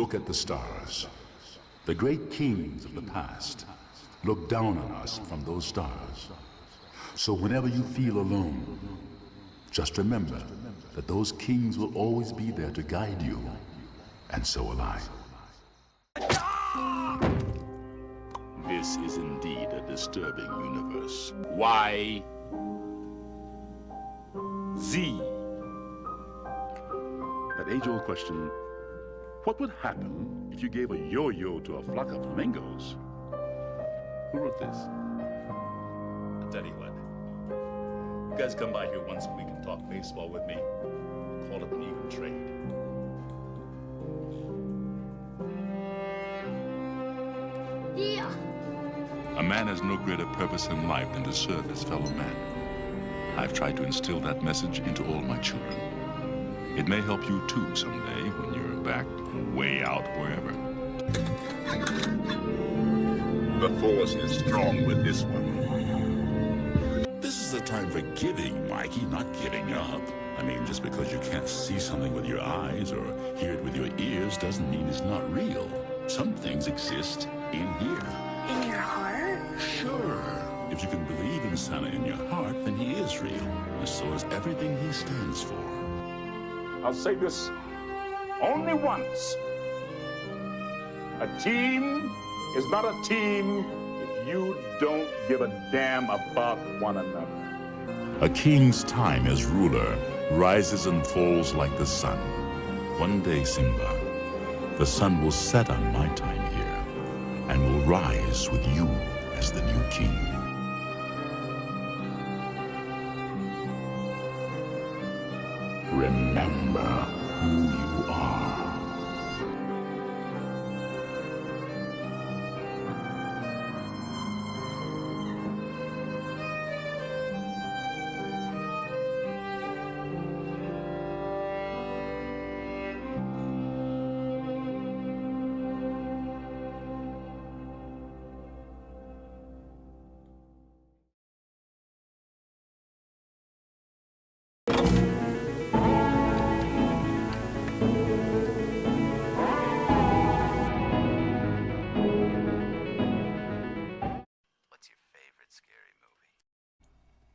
look at the stars. The great kings of the past look down on us from those stars. So whenever you feel alone, just remember that those kings will always be there to guide you, and so will I. This is indeed a disturbing universe. Y. Z. That age-old question, what would happen if you gave a yo-yo to a flock of flamingos? Who wrote this? I'll tell you what. You guys come by here once a week and talk baseball with me. We'll call it an even trade. Yeah. A man has no greater purpose in life than to serve his fellow man. I've tried to instill that message into all my children. It may help you too someday when you're back way out wherever. The force is strong with this one. This is a time for giving, Mikey, not giving up. I mean, just because you can't see something with your eyes or hear it with your ears doesn't mean it's not real. Some things exist in here. In your heart? Sure. If you can believe in Santa in your heart, then he is real. And so is everything he stands for. I'll say this only once. A team is not a team if you don't give a damn about one another. A king's time as ruler rises and falls like the sun. One day, Simba, the sun will set on my time here and will rise with you as the new king. Remember who you are.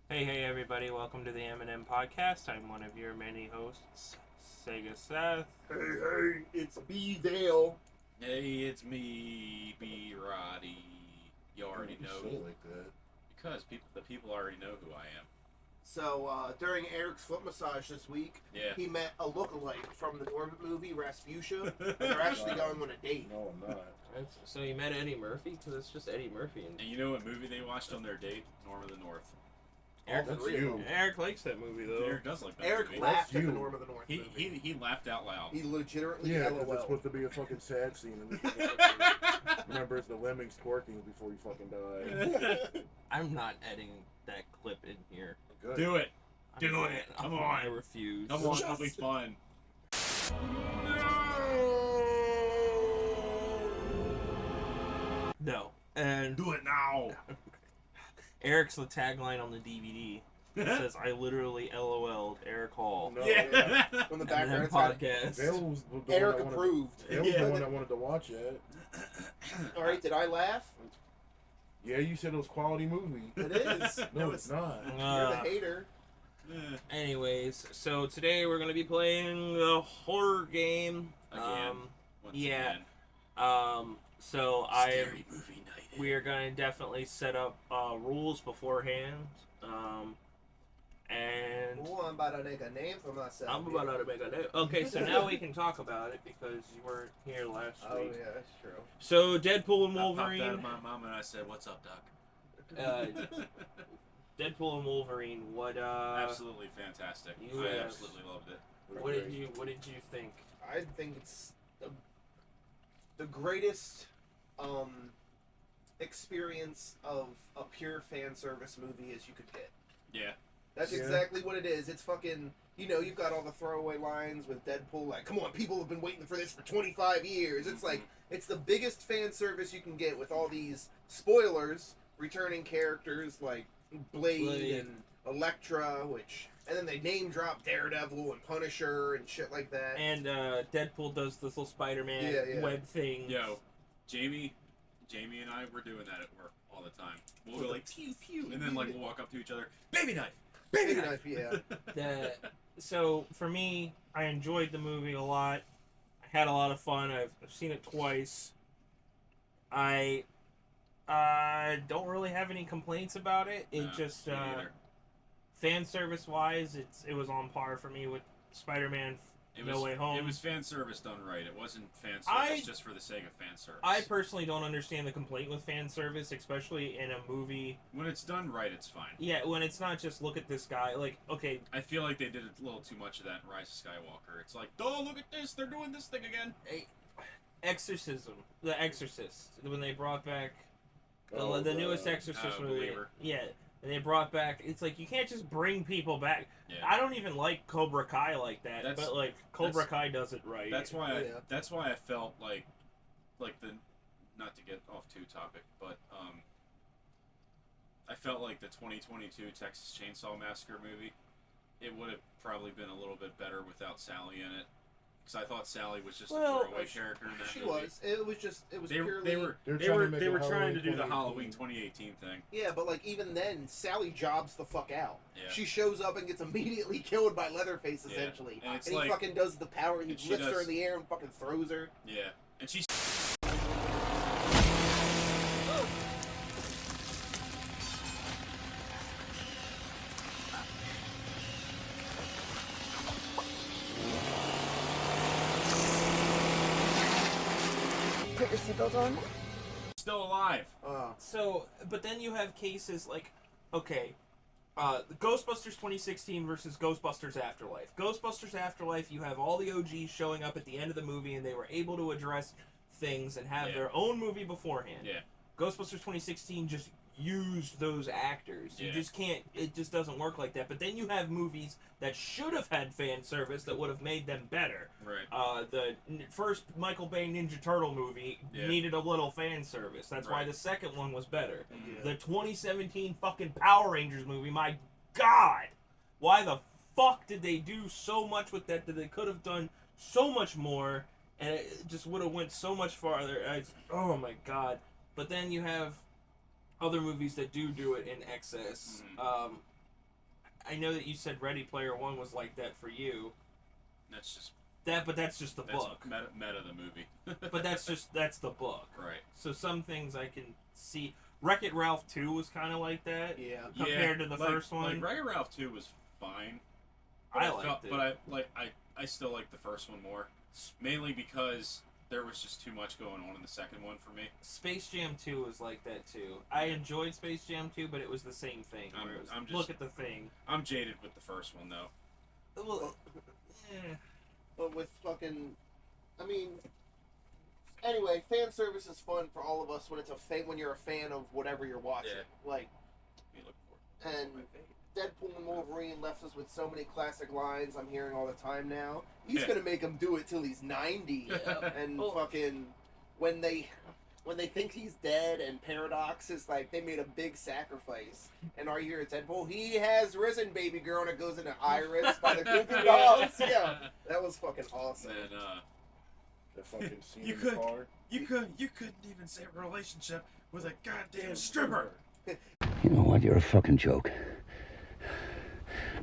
Hey everybody, welcome to the MNM podcast. I'm one of your many hosts, Sega Seth. Hey, it's B Dale. Hey, it's me, B Roddy. You already know. Like that. Because the people already know who I am. So, during Eric's foot massage this week, Yeah. he met a lookalike from the Norbit movie, Rasputia, and they're actually going on a date. No, I'm not. So you met Eddie Murphy? Because it's just Eddie Murphy. And you know what movie they watched on their date? Norm of the North. Eric, All three of them. Eric likes that movie though. Eric does like that Eric movie. laughed at you. the Norm of the North movie. He laughed out loud. He legitimately Yeah, because LOL. it's supposed to be a fucking sad scene. Remember, it's the lemmings twerking before you fucking die. I'm not editing that clip in here. Good. Do it. Do it. Come on. I refuse. Come on, it'll be fun. No. And Do it now. Eric's the tagline on the DVD. It says, I literally LOL'd Eric Hall. No, Yeah. On the MNM background, it's got podcast. Dale was the Eric one I wanted, approved. Dale was the one I wanted to watch it. All right, did I laugh? Yeah, you said it was quality movie. It is. No, it's not. You're the hater. Anyways, so today we're going to be playing a horror game. Again. Once yeah. again. So Scary movie night. we are going to definitely set up rules beforehand. And Oh, I'm about to make a name for myself. I'm about to make a note. Okay, so now we can talk about it because you weren't here last Oh, week. yeah, that's true. So Deadpool and I popped out Wolverine. of my mom and I said, "What's up, Doc?" Deadpool and Wolverine. What? Absolutely fantastic. you, I absolutely loved it. What did you think? I think it's the greatest experience of a pure fan service movie as you could get. Yeah. That's Yeah. exactly what it is. It's fucking, you've got all the throwaway lines with Deadpool, like, come on, people have been waiting for this for 25 years. It's like, it's the biggest fan service you can get with all these spoilers, returning characters like Blade. And Elektra, which And then they name drop Daredevil and Punisher and shit like that. And Deadpool does this little Spider-Man web thing. Yo, Jamie and I were doing that at work all the time. We'll go like pew pew, and then like we'll walk up to each other, baby knife, baby knife. Yeah. So for me, I enjoyed the movie a lot. I had a lot of fun. I've seen it twice. I don't really have any complaints about it. It just fan service wise, it was on par for me with Spider-Man No Way Home. It was fan service done right. It wasn't fan service just for the sake of fan service. I personally don't understand the complaint with fan service, especially in a movie. When it's done right, it's fine. Yeah, when it's not just look at this guy. Like, okay. I feel like they did a little too much of that in Rise of Skywalker. It's like, oh, look at this. They're doing this thing again. Exorcism. The Exorcist. When they brought back the newest Exorcist movie. Believer. Yeah. And they brought back, it's like, you can't just bring people back. Yeah. I don't even like Cobra Kai like that, but like, Cobra Kai does it right. That's why I felt like the, not to get off too topic, but I felt like the 2022 Texas Chainsaw Massacre movie, it would have probably been a little bit better without Sally in it. Because I thought Sally was just a throwaway character in that movie. She was. It was purely... They were trying to do the Halloween 2018 thing. Yeah, but like even then, Sally jobs the fuck out. Yeah. She shows up and gets immediately killed by Leatherface, essentially. And he fucking does the power, he lifts her in the air and fucking throws her. Yeah. And she's... Put your seatbelt on. Still alive. So, but then you have cases like, okay, Ghostbusters 2016 versus Ghostbusters Afterlife. Ghostbusters Afterlife, you have all the OGs showing up at the end of the movie, and they were able to address things and have their own movie beforehand. Yeah. Ghostbusters 2016 just used those actors. You just can't, it just doesn't work like that. But then you have movies that should have had fan service that would have made them better. Right. The first Michael Bay Ninja Turtle movie needed a little fan service. That's why the second one was better. The 2017 fucking Power Rangers movie, my God! Why the fuck did they do so much with that they could have done so much more, and it just would have went so much farther. Oh my God. But then you have other movies that do it in excess. I know that you said Ready Player One was like that for you. That's just but that's just the book. Meta the movie. But that's the book. Right. So some things I can see. Wreck-It Ralph 2 was kind of like that. Yeah. Compared to the first one. Like Wreck-It Ralph 2 was fine. I liked it. But I still like the first one more, mainly because there was just too much going on in the second one for me. Space Jam 2 was like that too. I enjoyed Space Jam 2, but it was the same thing. Look at the thing. I'm jaded with the first one though. Well, But with fucking, I mean, anyway, fan service is fun for all of us when it's when you're a fan of whatever you're watching. Yeah. Like, and Deadpool and Wolverine left us with so many classic lines I'm hearing all the time now. He's gonna make him do it till he's 90. And fucking when they think he's dead, and Paradox is like, they made a big sacrifice, and all you hear is Deadpool, he has risen, baby girl, and it goes into Iris by the Goo Goo Dolls. Yeah, that was fucking awesome. And the fucking scene in the car. You couldn't even say a relationship with a goddamn stripper. You know what? You're a fucking joke.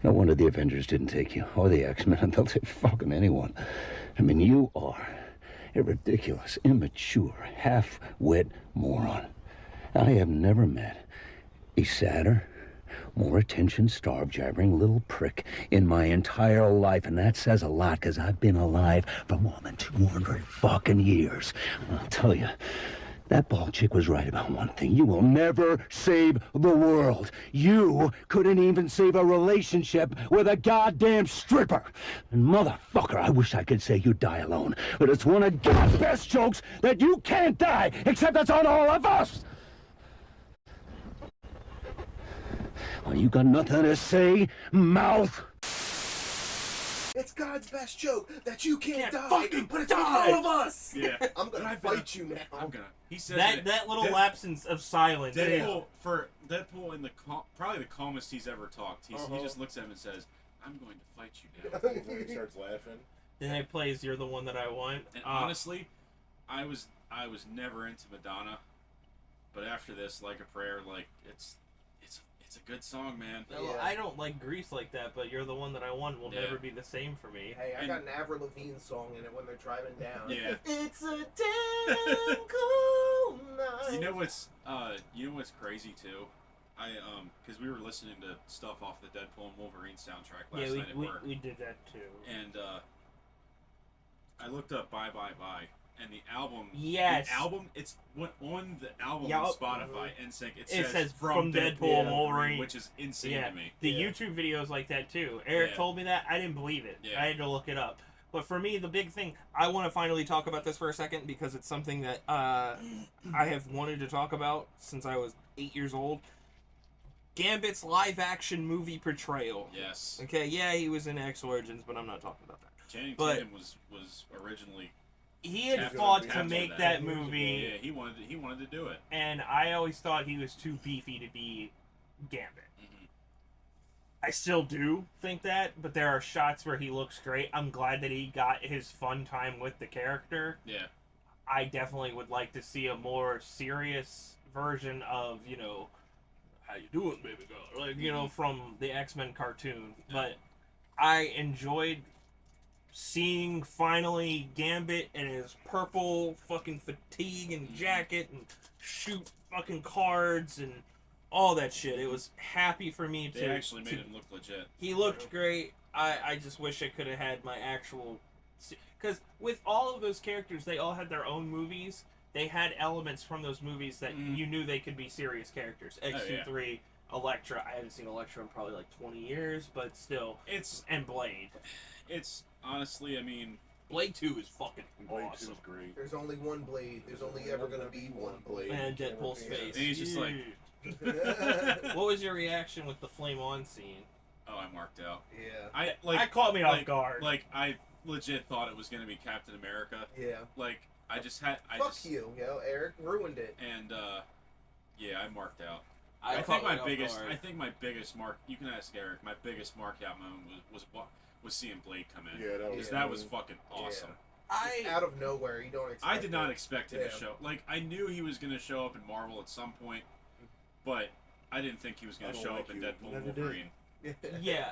No wonder the Avengers didn't take you, or the X-Men, and they'll take fucking anyone. I mean, you are a ridiculous, immature, half-wit moron. I have never met a sadder, more attention-starved, jabbering little prick in my entire life, and that says a lot, because I've been alive for more than 200 fucking years. And I'll tell you, that bald chick was right about one thing. You will never save the world. You couldn't even save a relationship with a goddamn stripper. And motherfucker, I wish I could say you die alone. But it's one of God's best jokes that you can't die, except that's on all of us. Well, you got nothing to say, mouth? It's God's best joke that you can't die, fucking but it's die. all of us. Yeah. I'm gonna fight you now. He says that little lapse of silence. Deadpool in the probably the calmest he's ever talked. He just looks at him and says, I'm going to fight you now. Wolverine starts laughing. Then it plays "You're the One That I Want." And honestly, I was never into Madonna, but after this, Like a Prayer, like it's a good song, man. Yeah. I don't like Grease like that, but "You're the One That I Want" will never be the same for me. Hey, I got an Avril Lavigne song in it when they're driving down. Yeah. It's a damn cool night. You know what's crazy too? Because we were listening to stuff off the Deadpool and Wolverine soundtrack last night at work. We did that too. And I looked up Bye Bye Bye, and the album. Yes. The album. It's on the album Yep. on Spotify. NSYNC. It says from Deadpool and Wolverine, Wolverine, which is insane to me. The YouTube videos like that too. Eric told me that. I didn't believe it. Yeah. I had to look it up. But for me, the big thing, I want to finally talk about this for a second because it's something that I have wanted to talk about since I was 8 years old. Gambit's live-action movie portrayal. Yes. Okay, yeah, he was in X Origins, but I'm not talking about that. Channing But- Tatum was originally. He had tapped fought on to make that movie, Yeah, he wanted to do it. and I always thought he was too beefy to be Gambit. I still do think that, but there are shots where he looks great. I'm glad that he got his fun time with the character. Yeah. I definitely would like to see a more serious version of, how you doing, baby girl? Like, from the X-Men cartoon. But I enjoyed seeing finally Gambit in his purple fucking fatigue and jacket and shoot fucking cards and all that shit. It was happy for me They actually made him look legit. He looked great. I just wish I could have had my actual... Because with all of those characters, they all had their own movies. They had elements from those movies that you knew they could be serious characters. X-23, Elektra. I haven't seen Elektra in probably like 20 years, but still. And Blade. It's, honestly, I mean... Blade 2 is fucking Blade awesome. 2 is great. There's only one Blade. There's only ever going to be one Blade. And Deadpool's face. And he's just like... What was your reaction with the flame on scene? Oh, I marked out. Yeah. That caught me off guard. Like, I legit thought it was going to be Captain America. Yeah. Like, I just had... Fuck you, Eric ruined it. And, yeah, I marked out. I think my biggest mark... You can ask Eric. My biggest mark out moment was seeing Blade come in. Yeah, that was fucking awesome. Just out of nowhere, you don't expect I did not expect him to show... Like, I knew he was going to show up in Marvel at some point, but I didn't think he was going to show up in Deadpool and Wolverine. Yeah,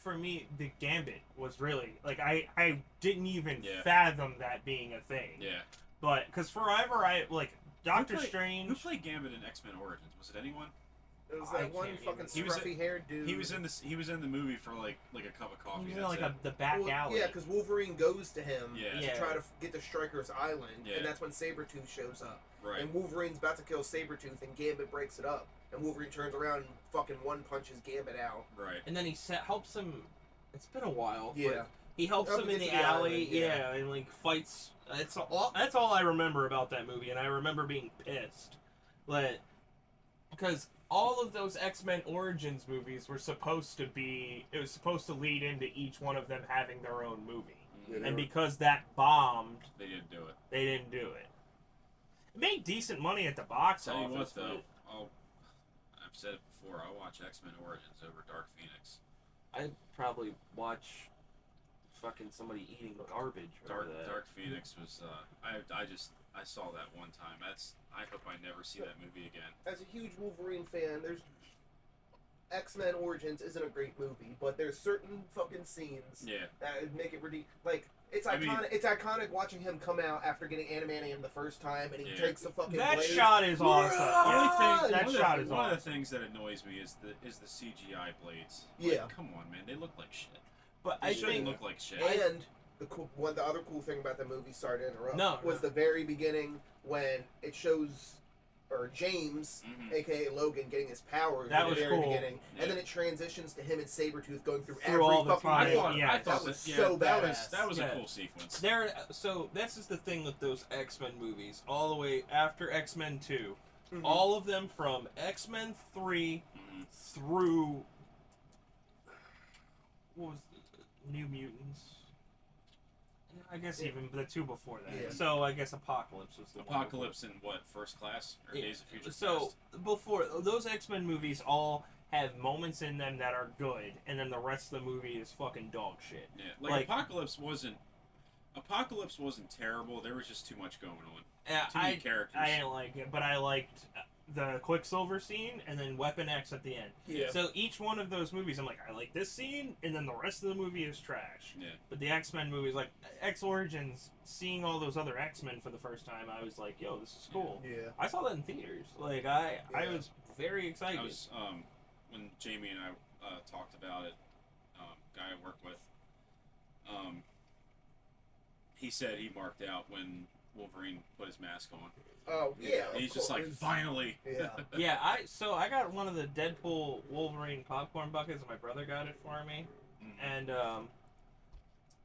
for me, the Gambit was really... Like, I didn't even fathom that being a thing. Yeah. But, because forever, Doctor Strange... Who played Gambit in X-Men Origins? Was it anyone? It was that one fucking scruffy-haired dude. He was in the movie for like a cup of coffee. He was in the back alley. Yeah, because Wolverine goes to him to try to get to Stryker's Island, and that's when Sabretooth shows up. Right. And Wolverine's about to kill Sabretooth, and Gambit breaks it up. And Wolverine turns around and fucking one-punches Gambit out. Right. And then he helps him... It's been a while. Yeah. But he helps him in the alley, and fights... That's all I remember about that movie, and I remember being pissed. Because all of those X-Men Origins movies were supposed to be... It was supposed to lead into each one of them having their own movie. Yeah, and because that bombed... They didn't do it. It made decent money at the box office. Tell you what, though, I've said it before, I'll watch X-Men Origins over Dark Phoenix. I'd probably watch fucking somebody eating garbage. Dark Phoenix was, I saw that one time. I hope I never see that movie again. As a huge Wolverine fan, X-Men Origins isn't a great movie, but there's certain fucking scenes that would make it ridiculous. Like, it's iconic. It's iconic watching him come out after getting adamantium the first time, and he takes the fucking. That blade. shot is awesome. One of the things that annoys me is the CGI blades. Come on, man, they look like shit. But they shouldn't look like shit. And the other cool thing about the movie, sorry to interrupt, was the very beginning when it shows. Or James, aka Logan, getting his powers at the very beginning, and then it transitions to him and Sabretooth going through every all the fucking time. I thought that was so badass. That was a cool sequence. So this is the thing with those X-Men movies, all the way after X-Men 2, all of them from X-Men 3 through what was New Mutants. I guess even the two before that. Yeah. So I guess Apocalypse was the Apocalypse in what, First Class or Days of Future Past? So before those X-Men movies all have moments in them that are good, and then the rest of the movie is fucking dog shit. Yeah, like Apocalypse wasn't terrible. There was just too much going on. Too many characters. I didn't like it, but I liked the Quicksilver scene and then Weapon X at the end. Yeah. So each one of those movies, I'm like, I like this scene, and then the rest of the movie is trash. Yeah. But the X-Men movies, like X Origins, seeing all those other X-Men for the first time, I was like, yo, this is cool. Yeah. I saw that in theaters. Like, I was very excited. I was, when Jamie and I talked about it, guy I work with, he said he marked out when Wolverine put his mask on. Oh, yeah. He's just like, finally. Yeah. Yeah, I got one of the Deadpool Wolverine popcorn buckets, and my brother got it for me. And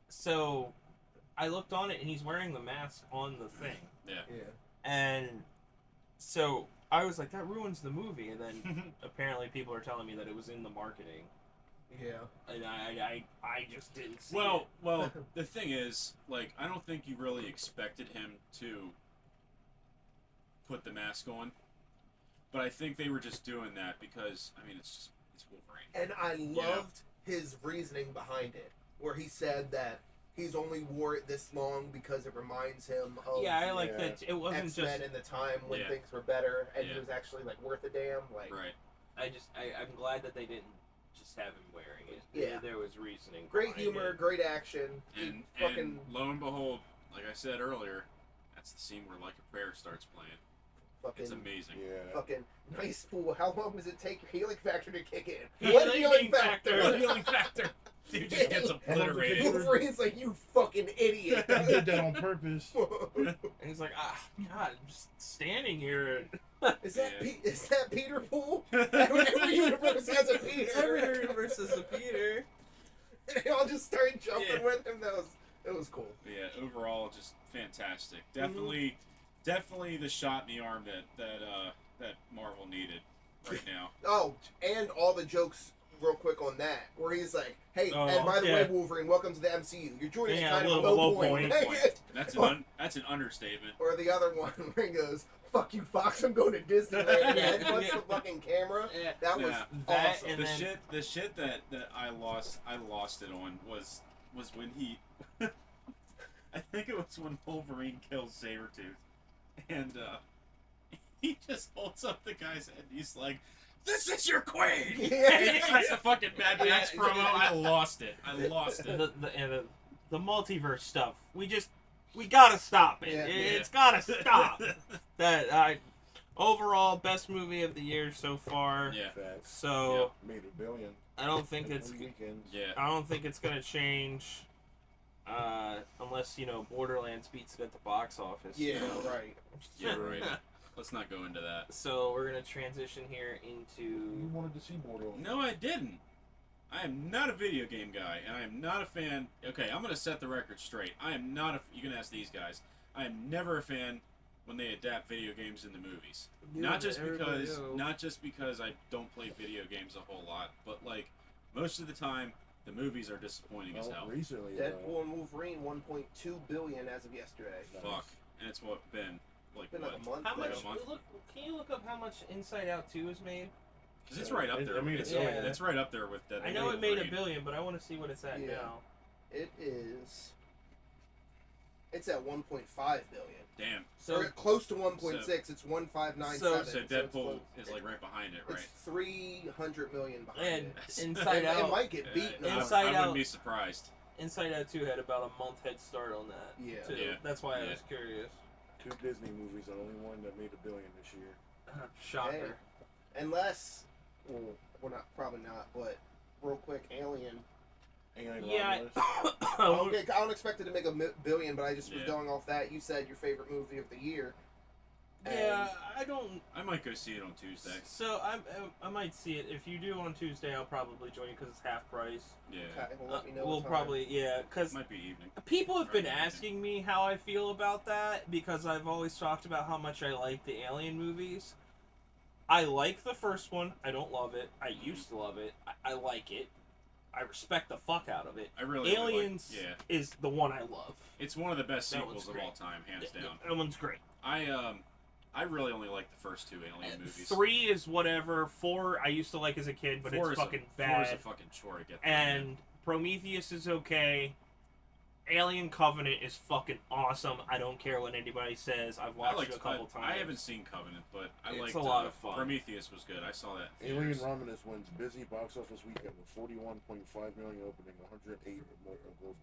so I looked on it, and he's wearing the mask on the thing. Yeah. And so I was like, that ruins the movie. And then apparently people are telling me that it was in the marketing. Yeah. And I just didn't see it. Well, the thing is, like, I don't think you really expected him to put the mask on, but I think they were just doing that because, I mean, it's Wolverine. And I loved his reasoning behind it, where he said that he's only wore it this long because it reminds him of I like that it wasn't X-Men just in the time when things were better, and he was actually like worth a damn. Like, right. I'm glad that they didn't just have him wearing it. Yeah. There was reasoning. Great behind humor, it. great action. And lo and behold, like I said earlier, that's the scene where Like a Prayer starts playing. Fucking, it's amazing. Yeah. Fucking nice pool. How long does it take your healing factor to kick in? Healing factor. Healing factor. Dude just gets obliterated. Wolverine's like, you fucking idiot. I did that on purpose. And he's like, God, I'm just standing here. Is that Peter Pool? Every universe has a Peter. Every universe has a Peter. And they all just start jumping with him. That was cool. But yeah, overall, just fantastic. Definitely the shot in the arm that Marvel needed right now. Oh, and all the jokes real quick on that, where he's like, hey, and by the way, Wolverine, welcome to the MCU. You're joining kind of a low point. That's an understatement. Or the other one where he goes, fuck you, Fox, I'm going to Disneyland. What's the fucking camera? That was awesome. And the shit that I lost it on was when he I think it was when Wolverine kills Sabretooth. And he just holds up the guy's head and he's like, this is your queen! That's a fucking Mad Max promo. I lost it. The multiverse stuff. We gotta stop it. It's gotta stop. Overall, best movie of the year so far. Yeah. Facts. So made $1 billion. I don't think it's gonna change. Unless, Borderlands beats it at the box office. Yeah, right. Yeah, right. Let's not go into that. So we're going to transition here into... You wanted to see Borderlands. No, I didn't. I am not a video game guy, and I am not a fan... Okay, I'm going to set the record straight. I am not a... You can ask these guys. I am never a fan when they adapt video games into movies. Not just because I don't play video games a whole lot, but, like, most of the time... The movies are disappointing as hell. Recently, Deadpool and Wolverine, $1.2 billion as of yesterday. Fuck, and it's been like a month. How much? a month? Can you look up how much Inside Out 2 is made? Because it's right up there. It's right up there with Deadpool. I know it made $1 billion, but I want to see what it's at now. It is. It's at 1.5 billion. Damn. So close to 1.6. It's 1.597. So Deadpool is like right behind it, right? It's 300 million behind it. Inside Out. It might get beaten. Inside I Out. wouldn't be surprised. Inside Out 2 had about a month head start on that. Yeah. Too. Yeah. That's why I was curious. 2 Disney movies, the only one that made $1 billion this year. Shocker. Hey, unless, well, probably not, but real quick, Alien. Yeah. I don't expect it to make $1 billion, but I just was going off that. You said your favorite movie of the year. Yeah, I don't. I might go see it on Tuesday. So I might see it. If you do on Tuesday, I'll probably join you because it's half price. Yeah. Okay, well, let me know. We'll probably because might be evening. People have been asking me how I feel about that because I've always talked about how much I like the Alien movies. I like the first one. I don't love it. I used to love it. I like it. I respect the fuck out of it. I really Aliens is the one I love. It's one of the best sequels of all time, hands down. That one's great. I really only like the first two Alien movies. 3 is whatever. 4 I used to like as a kid, but it's fucking bad. 4 is a fucking chore to get through. And Prometheus is okay. Alien Covenant is fucking awesome. I don't care what anybody says. I've watched it a couple times. I haven't seen Covenant, but it's a lot of fun. Prometheus was good. I saw that. Alien Romulus wins busy box office weekend with 41.5 million opening, 108 Wolverine.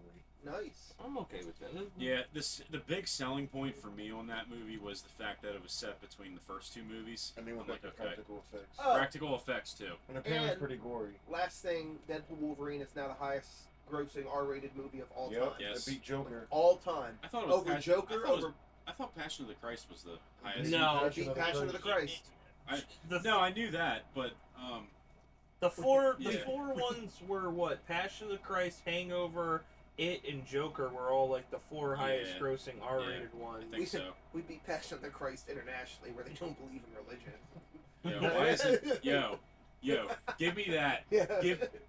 Nice. I'm okay with that. Yeah, the big selling point for me on that movie was the fact that it was set between the first two movies. And they went back to practical effects. Practical effects too. And apparently it's pretty gory. Last thing, Deadpool Wolverine is now the highest grossing R-rated movie of all time. Yes. It beat Joker. All time. I thought it was over Joker. I thought Passion of the Christ was the highest. No, it beat Passion of the Christ. I knew that, but the four ones were what? Passion of the Christ, Hangover, It, and Joker were all like the 4 highest grossing R-rated ones. I think so. We beat Passion of the Christ internationally, where they don't believe in religion. Yo, why is it? Yo, give me that. Yeah.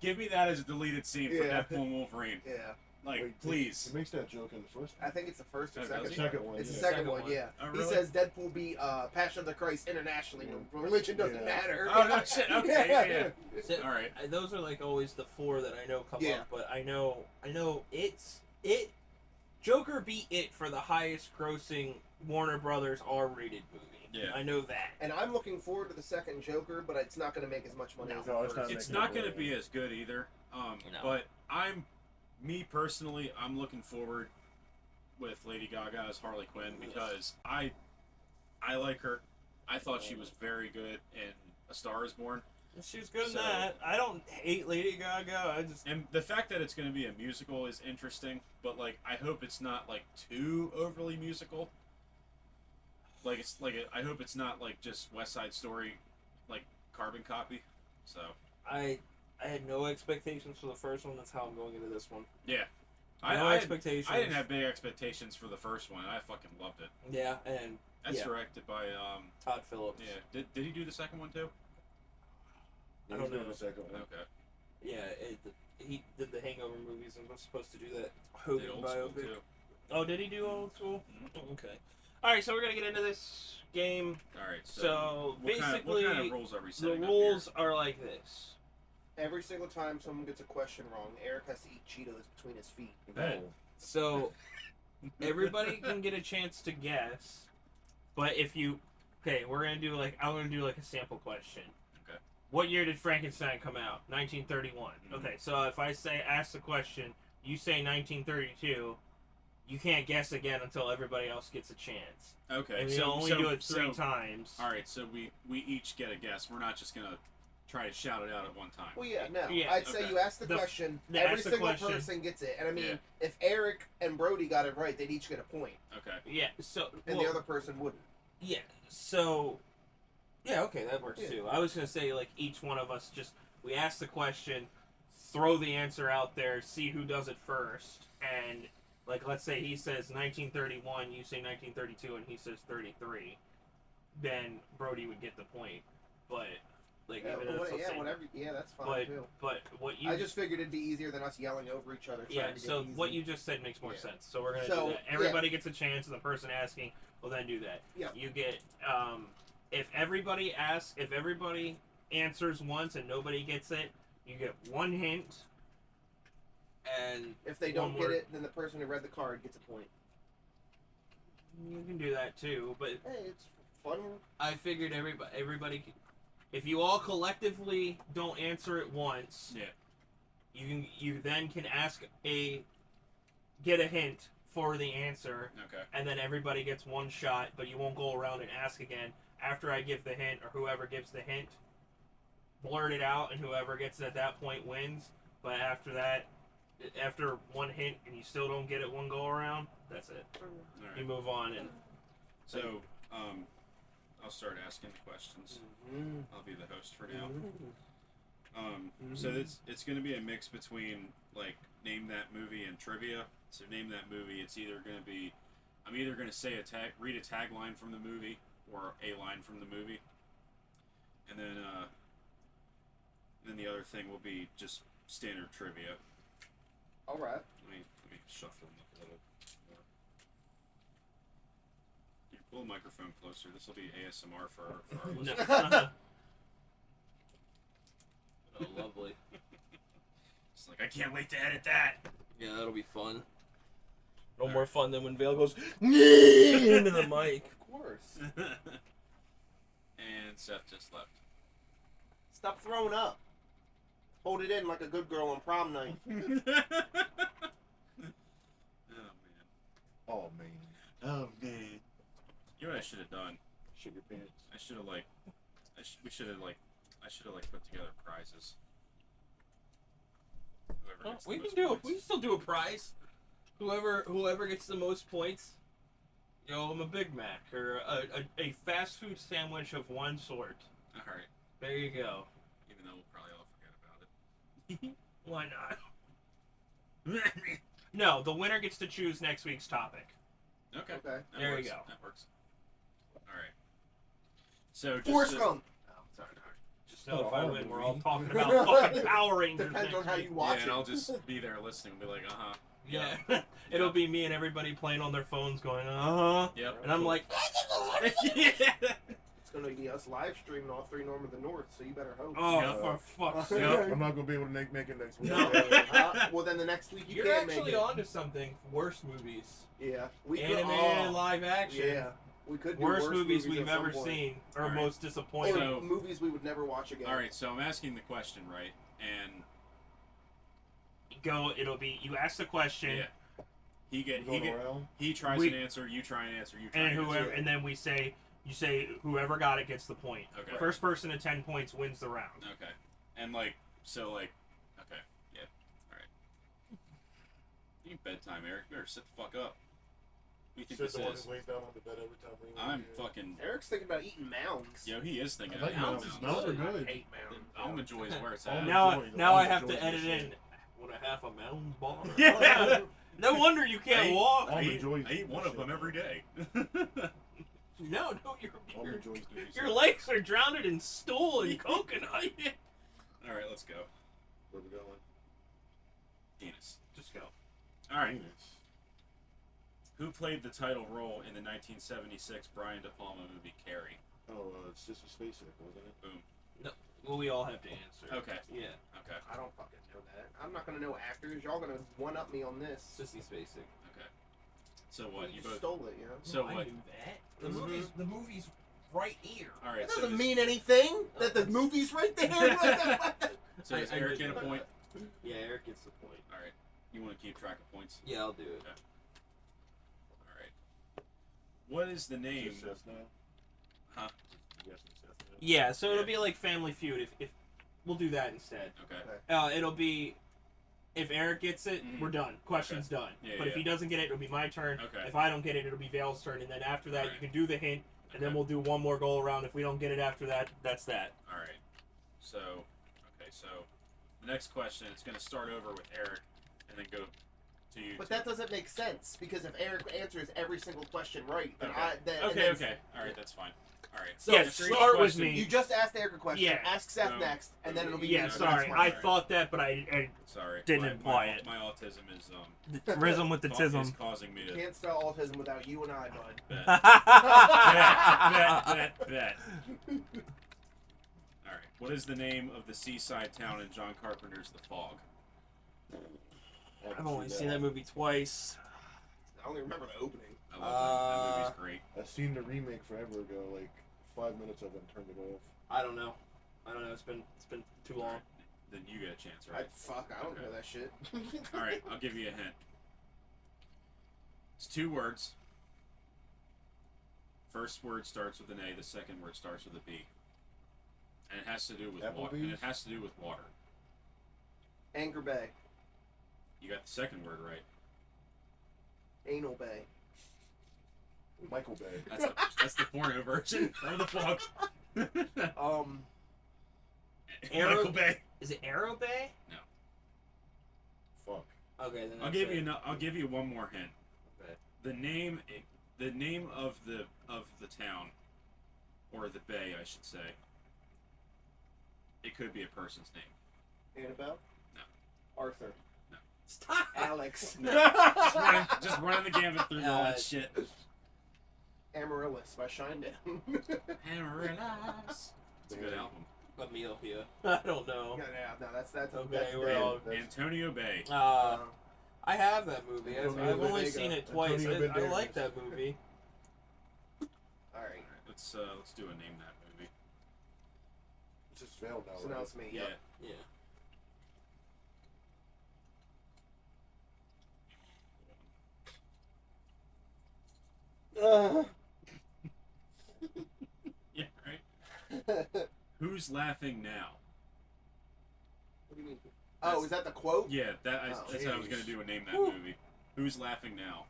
Give me that as a deleted scene for Deadpool and Wolverine. Yeah. Like, Wait, please. He makes that joke in the first one. I think it's the first or Oh, second. does The he? second one. It's yeah. the second one, one. yeah. Oh, He really? says Deadpool beat Passion of the Christ internationally. Religion doesn't matter. Oh, no shit. Okay, yeah. So, All right. Those are like always the 4 that I know come Yeah. up, but I know it. Joker beat It for the highest grossing Warner Brothers R-rated movie. Yeah. I know that. And I'm looking forward to the second Joker, but it's not going to make as much money as the No, it's first. not. It's not going to be as good either. No. But me personally, I'm looking forward with Lady Gaga as Harley Quinn because I like her. I thought she was very good in A Star Is Born. She was good in So- that. I don't hate Lady Gaga. And the fact that it's going to be a musical is interesting, but like I hope it's not like too overly musical. Like I hope it's not like just West Side Story, like carbon copy. So I had no expectations for the first one. That's how I'm going into this one. yeah, No expectations. I didn't have big expectations for the first one. I fucking loved it. Yeah, and That's directed by Todd Phillips. yeah. Did he do the second one too? I don't know. The second one. Okay. Yeah, he did the Hangover movies and was supposed to do that The Hogan old school biopic. too. Oh, did he do Old School? Oh, okay. All right, so we're gonna get into this game. All right. So what basically, kind of rules are we the setting up rules are like this. Every single time someone gets a question wrong, Eric has to eat Cheetos between his feet. Okay. So everybody can get a chance to guess, but if you, we're gonna do I'm gonna do like a sample question. Okay. What year did Frankenstein come out? 1931. Okay, so if I ask the question, you say 1932. You can't guess again until everybody else gets a chance. Okay. And we only do it 3 times. All right. So we each get a guess. We're not just gonna try to shout it out at one time. Well, yeah, no. Yeah, I'd say okay. you ask the question, the every ask the single question. person gets it. And I mean, Yeah. if Eric and Brody got it right, they'd each get a point. Okay. Yeah. So And the other person wouldn't. Yeah. So. Yeah. Okay, that works Yeah. too. I was gonna say each one of us we ask the question, throw the answer out there, see who does it first, and let's say he says 1931, you say 1932, and he says 33, then Brody would get the point. But Whatever. Yeah, that's fine too. But what you I just figured it'd be easier than us yelling over each other. yeah. Trying to So get what easy. you just said makes more sense. So we're gonna So, do that. Everybody gets a chance, and the person asking will then do that. Yeah. You get if everybody answers once and nobody gets it, you get 1 hint. And If they don't get it, then the person who read the card gets a point. You can do that too, but Hey, it's fun. I figured everybody can, if you all collectively don't answer it once, you then can get a hint for the answer, Okay. and then everybody gets 1 shot, but you won't go around and ask again. After I give the hint, or whoever gives the hint, blurt it out, and whoever gets it at that point wins. But after that, after 1 hint and you still don't get it 1 go around, that's it. All right. You move on, and So I'll start asking the questions. Mm-hmm. I'll be the host for now. So it's going to be a mix between name that movie and trivia. So name that movie. It's either going to be I'm either going to say read a tagline from the movie or a line from the movie, and then the other thing will be just standard trivia. All right. Let me shuffle them up a little more. You're Pull the microphone closer. This will be ASMR for our No. listeners. Oh, lovely. It's like, I can't wait to edit that. Yeah, that'll be fun. No All more right. fun than when Vale goes into the mic. Of course. And Seth just left. Stop throwing up. Hold it in like a good girl on prom night. Oh, man. Oh man. Oh, man. You know what I should have done? Shit your pants. I should have, like... I should have put together prizes. Whoever Oh, gets the we can most do it. points. We can still do a prize. Whoever gets the most points, you owe him a Big Mac or a fast food sandwich of one sort. Alright. There you go. Even though we'll probably all forget about it. Why not? No, the winner gets to choose next week's topic. Okay. Okay. That There works. you go. That works. Alright. So, just Forrest to- Gump. Sorry. Just know if I win, we're all movie. talking about fucking Power Rangers. Depends next on how week. you watch Yeah, it. and I'll just be there listening and be like, uh-huh. Yeah. It'll be me and everybody playing on their phones going, uh-huh. Yep. And I'm like, Yeah. It's gonna be us live streaming all 3 Norm of the North, so you better hope. oh, Yeah. for fuck's sake. Yep. I'm not gonna be able to make it next week. No. Well, then the next week you You're can't actually make it. onto something. Worst movies. Yeah. We could, Animated and live action. Yeah. We could do Worst movies at we've some ever point. seen. Or Alright. most Or disappointing. So- movies we would never watch again. Alright, so I'm asking the question, right? And It'll be, you ask the question, yeah. He Going around. tries We- an answer, you try an answer, you try and an whoever, answer. and then you say whoever got it gets the point. Okay. First person to 10 points wins the round. Okay. And okay. Yeah. Alright. You need bedtime, Eric. You better sit the fuck up. What do you think Shit, the one this who is? lays down on the bed every time we I'm leave. fucking... Eric's thinking about eating mounds. Yo, he is thinking I like about mounds. mounds. Mounds are good. I hate mounds. Almond Joy is where it's Almond at. Now, Joy, now I Almond have Joy's to edit the in. shit. What a half a mounds bar. Yeah. No wonder you can't walk. I Almond Joy's eat the one of shit. them every day. No, Almond Joy's do your legs are drowned in stool and coconut. Alright, let's go. Where we going? Penis. Just go. Alright. Penis. Who played the title role in the 1976 Brian De Palma movie Carrie? Oh, it's Sister Spacek, wasn't it? Boom. Well, we all have to answer. Okay. Yeah. Okay. I don't fucking know that. I'm not gonna know actors. Y'all gonna one up me on this. Sissy Spacek. Okay. So what? You both. stole it, you know. So I what? knew that. The Mhm. movie's right here. All right. That So doesn't is, mean anything. That the movie's right there. so is I Eric did in a know point? Yeah, Eric gets the point. All right. You want to keep track of points? Yeah, I'll do it. Okay. All right. What is the name? Just Seth now? Huh? Yes, it's Seth now. Yeah, so Yeah. it'll be like Family Feud. If we'll do that instead. Okay. It'll be if Eric gets it, Mhm. we're done. Question's done. Yeah, but if yeah. he doesn't get it, it'll be my turn. Okay. If I don't get it, it'll be Vale's turn, and then after that, Alright. you can do the hint, and then Okay. we'll do one more go around. If we don't get it after that, that's that. All right. So, okay. So, the next question it's going to start over with Eric, and then go to you. But that doesn't make sense because if Eric answers every single question right, then Okay. then Okay. Okay. All right. That's fine. All right. So, yeah, after each start with question- me. You just asked Eric a question. Yeah. Ask Seth Boom. next, and then it'll be Yeah, you. sorry, That's I fine. thought that, but I Sorry. Didn't my, imply my, it. My autism is rhythm with the is tism. causing me to. Can't spell autism without you and I, bud. Bet. All right. What is the name of the seaside town in John Carpenter's The Fog? I've only seen that movie twice. I only remember the opening. I love that movie's great. I've seen the remake forever ago, like 5 minutes of it and turned it off. I don't know. It's been too long. Alright, then you get a chance, right? I don't Okay. know that shit. All right, I'll give you a hint. It's 2 words. First word starts with an A. The second word starts with a B. And it has to do with water. And it Applebee's? has to do with water. Anchor Bay, You got the second word right. Anal Bay. Michael Bay. That's the porno version of The Fog. Michael Bay. Is it Arrow Bay? Fuck. Okay, then I'll give you one more hint. Okay. The name of the town, or the bay, I should say. It could be a person's name. Annabelle? No. Arthur. No. Stop. Alex. Just running the gambit through all that shit. Amaryllis by Shinedown. Amaryllis. It's a good album. Amelia. I don't know. No, that's Okay, that's we're all. Antonio Bay. I have that movie. I've only Vega. seen it twice. Antonio I like Banderas. that movie. Alright. Let's do a name that movie. It's just failed now. So now it's me. Yeah. Yeah. Yeah, right? Who's laughing now? What do you mean? Oh, is that the quote? Yeah, that's how I was jeez. going to do a name that movie. Who's laughing now?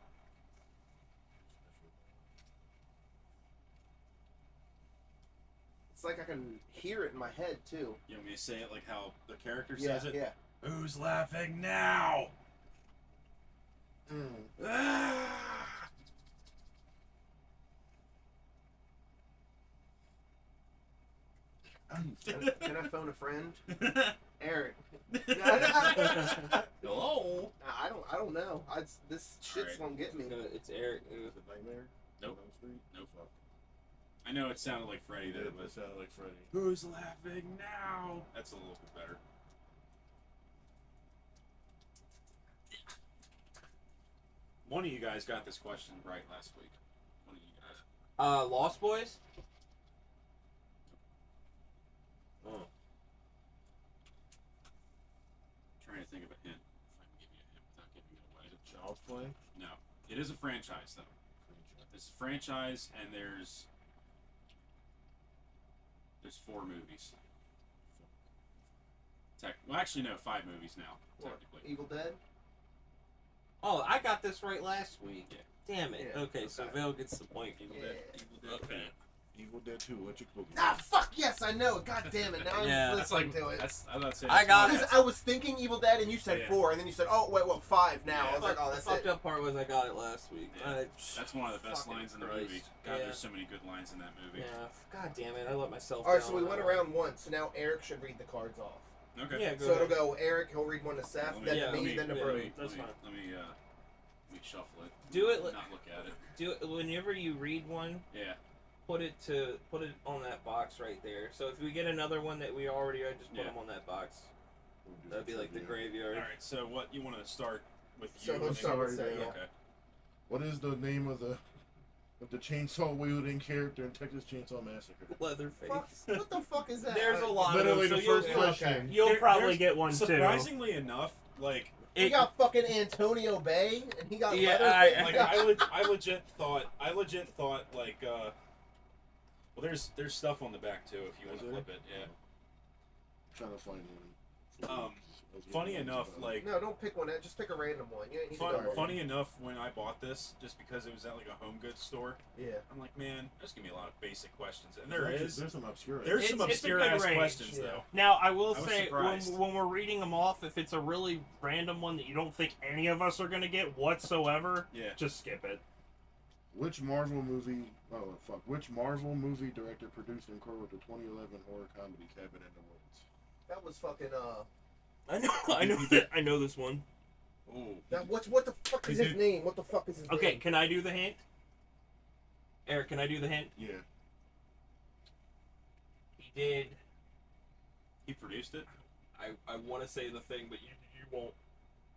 It's like I can hear it in my head too. You want me to say it like how the character Yeah, says it? yeah. Who's laughing now? Ah! Can I phone a friend? Eric. Hello? I don't know. This shit's Alright. gonna get me. No, it's Eric. Nightmare? Nope. On Street? Nope. Fuck. I know it sounded like Freddy there, It but sounded like Freddy. who's laughing now? That's a little bit better. One of you guys got this question right last week. One of you guys. Lost Boys. Oh. Trying to think of a hint. If I can give you a hint without giving it away. Child's Play? No. It is a franchise, though. It's a franchise, and there's 4 movies. Well, actually, no, 5 movies now, technically. Evil Dead? Oh, I got this right last week. Yeah. Damn it. Yeah, okay, so Vale gets the point. Evil Yeah. Dead. Evil Dead. Okay. Evil Dead 2, what you cooking? Ah, fuck yes, I know. God damn it. Now Yeah. I'm That's listening like to it. that's. I'm not saying. I got Because it. I was thinking Evil Dead and you said Yeah. 4, and then you said, oh, wait, well, 5 now. Yeah. I was like, oh, The that's fucked it. up part was I got it last week. Yeah. That's one of the best Fucking lines in the Christ. movie. God, Yeah. there's so many good lines in that movie. Yeah. God damn it. I let myself Alright, down so we on went that one. around once, so now Eric should read the cards off. Okay. Yeah, go So it'll ahead. go Eric, he'll read one to Seth, Let then yeah, to me, let me- then to yeah, Brody. That's fine. Let me shuffle it. Do it. Not look at it. Do it whenever you read one. Yeah. Put it on that box right there. So if we get another one that we already read, just put Yeah. them on that box. That'd be like the graveyard. All right. So what you want to start with? So You. let's and start with Sorry, Seth, yeah. yeah. Okay. What is the name of the chainsaw wielding character in Texas Chainsaw Massacre? Leatherface. Fuck, what the fuck is that? There's a lot Literally of them. the So first you'll, question. you'll There- probably there's- get one too. Surprisingly enough, like We got fucking Antonio Bay, and he got Yeah, Leatherface. I legit thought like well there's stuff on the back too if you want Is to there? flip it. Yeah. trying to find one. Funny enough, like No, don't pick one. Just pick a random one. You ain't need to go funny enough, when I bought this, just because it was at like a home goods store, Yeah. I'm like, man, there's gonna be a lot of basic questions, and There's some obscure. there's some It's a obscure good ass range, questions yeah. though. Now, I will I was say, surprised. when we're reading them off, if it's a really random one that you don't think any of us are going to get whatsoever, Yeah. just skip it. Which Marvel movie? Oh fuck! Which Marvel movie director produced and co-wrote the 2011 horror comedy Cabin in the Woods? That was fucking I know this one. Oh, what the fuck is He his did- name? What the fuck is his Okay, name? can I do the hint? Eric, can I do the hint? Yeah. He did. he produced it. I want to say the thing, but you won't.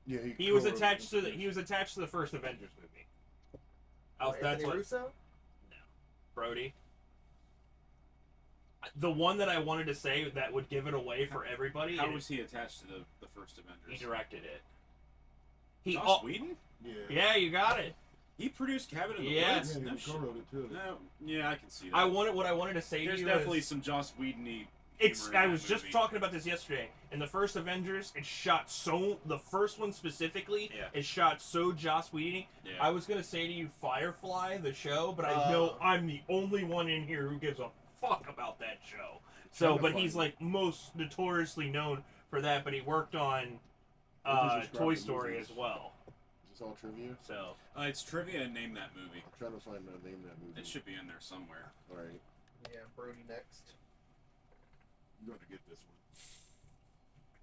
Yeah. He was co-wrote attached to and the first Avengers movie. Anthony That's what Russo? Brody. The one that I wanted to say that would give it away for everybody. How and was he attached to the first he Avengers? directed it? He Joss Whedon? produced. yeah, you got it. He produced Cabin in the Yeah. Woods. Yeah, No he shit. co-wrote it too. No, yeah, I can see that. What I wanted to say There's to you definitely is, some Joss Whedon-y. it's. humor in I that was just movie. talking about this yesterday. In the first Avengers, it's shot so. The first one specifically, Yeah. is shot so Joss Whedon. Yeah. I was gonna say to you, Firefly, the show, but I know I'm the only one in here who gives a fuck about that show. So, Kinda but funny. he's like most notoriously known for that. But he worked on What does describe Toy the Story movies? as well. Is this all trivia? So It's trivia and name that movie. I'm trying to find the name of that movie. It should be in there somewhere. All right. Yeah, Brody next. You're gonna get this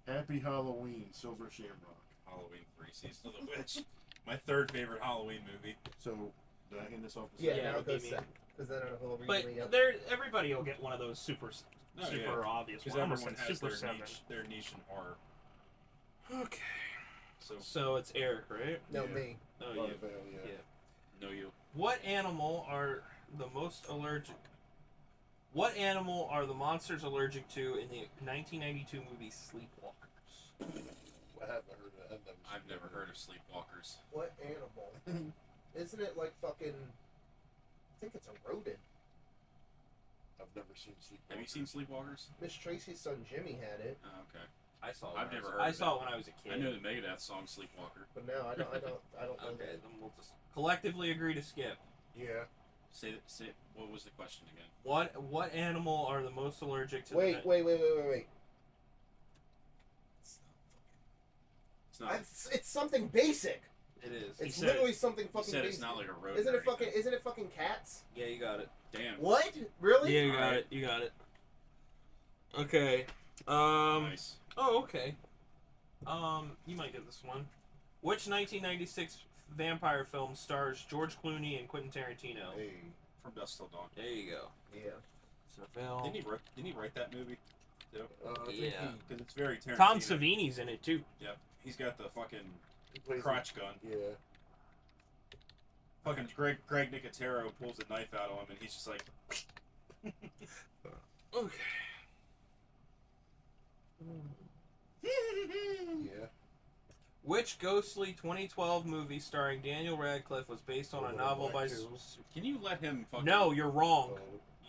one. Happy Halloween, Silver Shamrock. Halloween 3 Seasons of the Witch. My third favorite Halloween movie. So, did I hand this off to Yeah, Seth? now it'll it goes be me. Seth. Because then it'll But really up. everybody will get one of those super obvious because ones. everyone has Super 7. their niche in horror. Okay. So So it's Eric, right? No, Yeah. me. Oh, Vale, you. yeah. no, you. What animal are the monsters allergic to in the 1992 movie Sleepwalkers? I haven't heard of that. I've never heard of Sleepwalkers. What animal? Isn't it like fucking... I think it's a rodent. I've never seen Sleepwalkers. Have you seen Sleepwalkers? Miss Tracy's son Jimmy had it, Oh, okay. I saw. I've never heard I of saw it. it when I was a kid. I know the Megadeth song Sleepwalker. but no, I don't know Okay, that. then we'll just collectively agree to skip. Yeah. Say what was the question again? What animal are the most allergic to? Wait. It's not. It's something basic. It is. It's literally something He fucking said basic. it's not like a rodent. Isn't or it fucking? anything. Isn't it fucking cats? Yeah, you got it. Damn. What? Really? Yeah, you got Alright. it. You got it. Okay. Nice. Oh, okay. You might get this one. Which 1996 vampire film stars George Clooney and Quentin Tarantino? Hey. From Dusk Till Dawn. There you go. Yeah. Seville. Didn't he write that movie? Too? Yeah. Because it's very Tarantino. Tom Savini's in it too. Yep. He's got the fucking He plays crotch gun. Yeah. Fucking Greg Nicotero pulls a knife out on him, and he's just like, Okay. Yeah. Which ghostly 2012 movie starring Daniel Radcliffe was based on a Woman in novel by? Black too. can you let him fucking... No, you're wrong. Oh.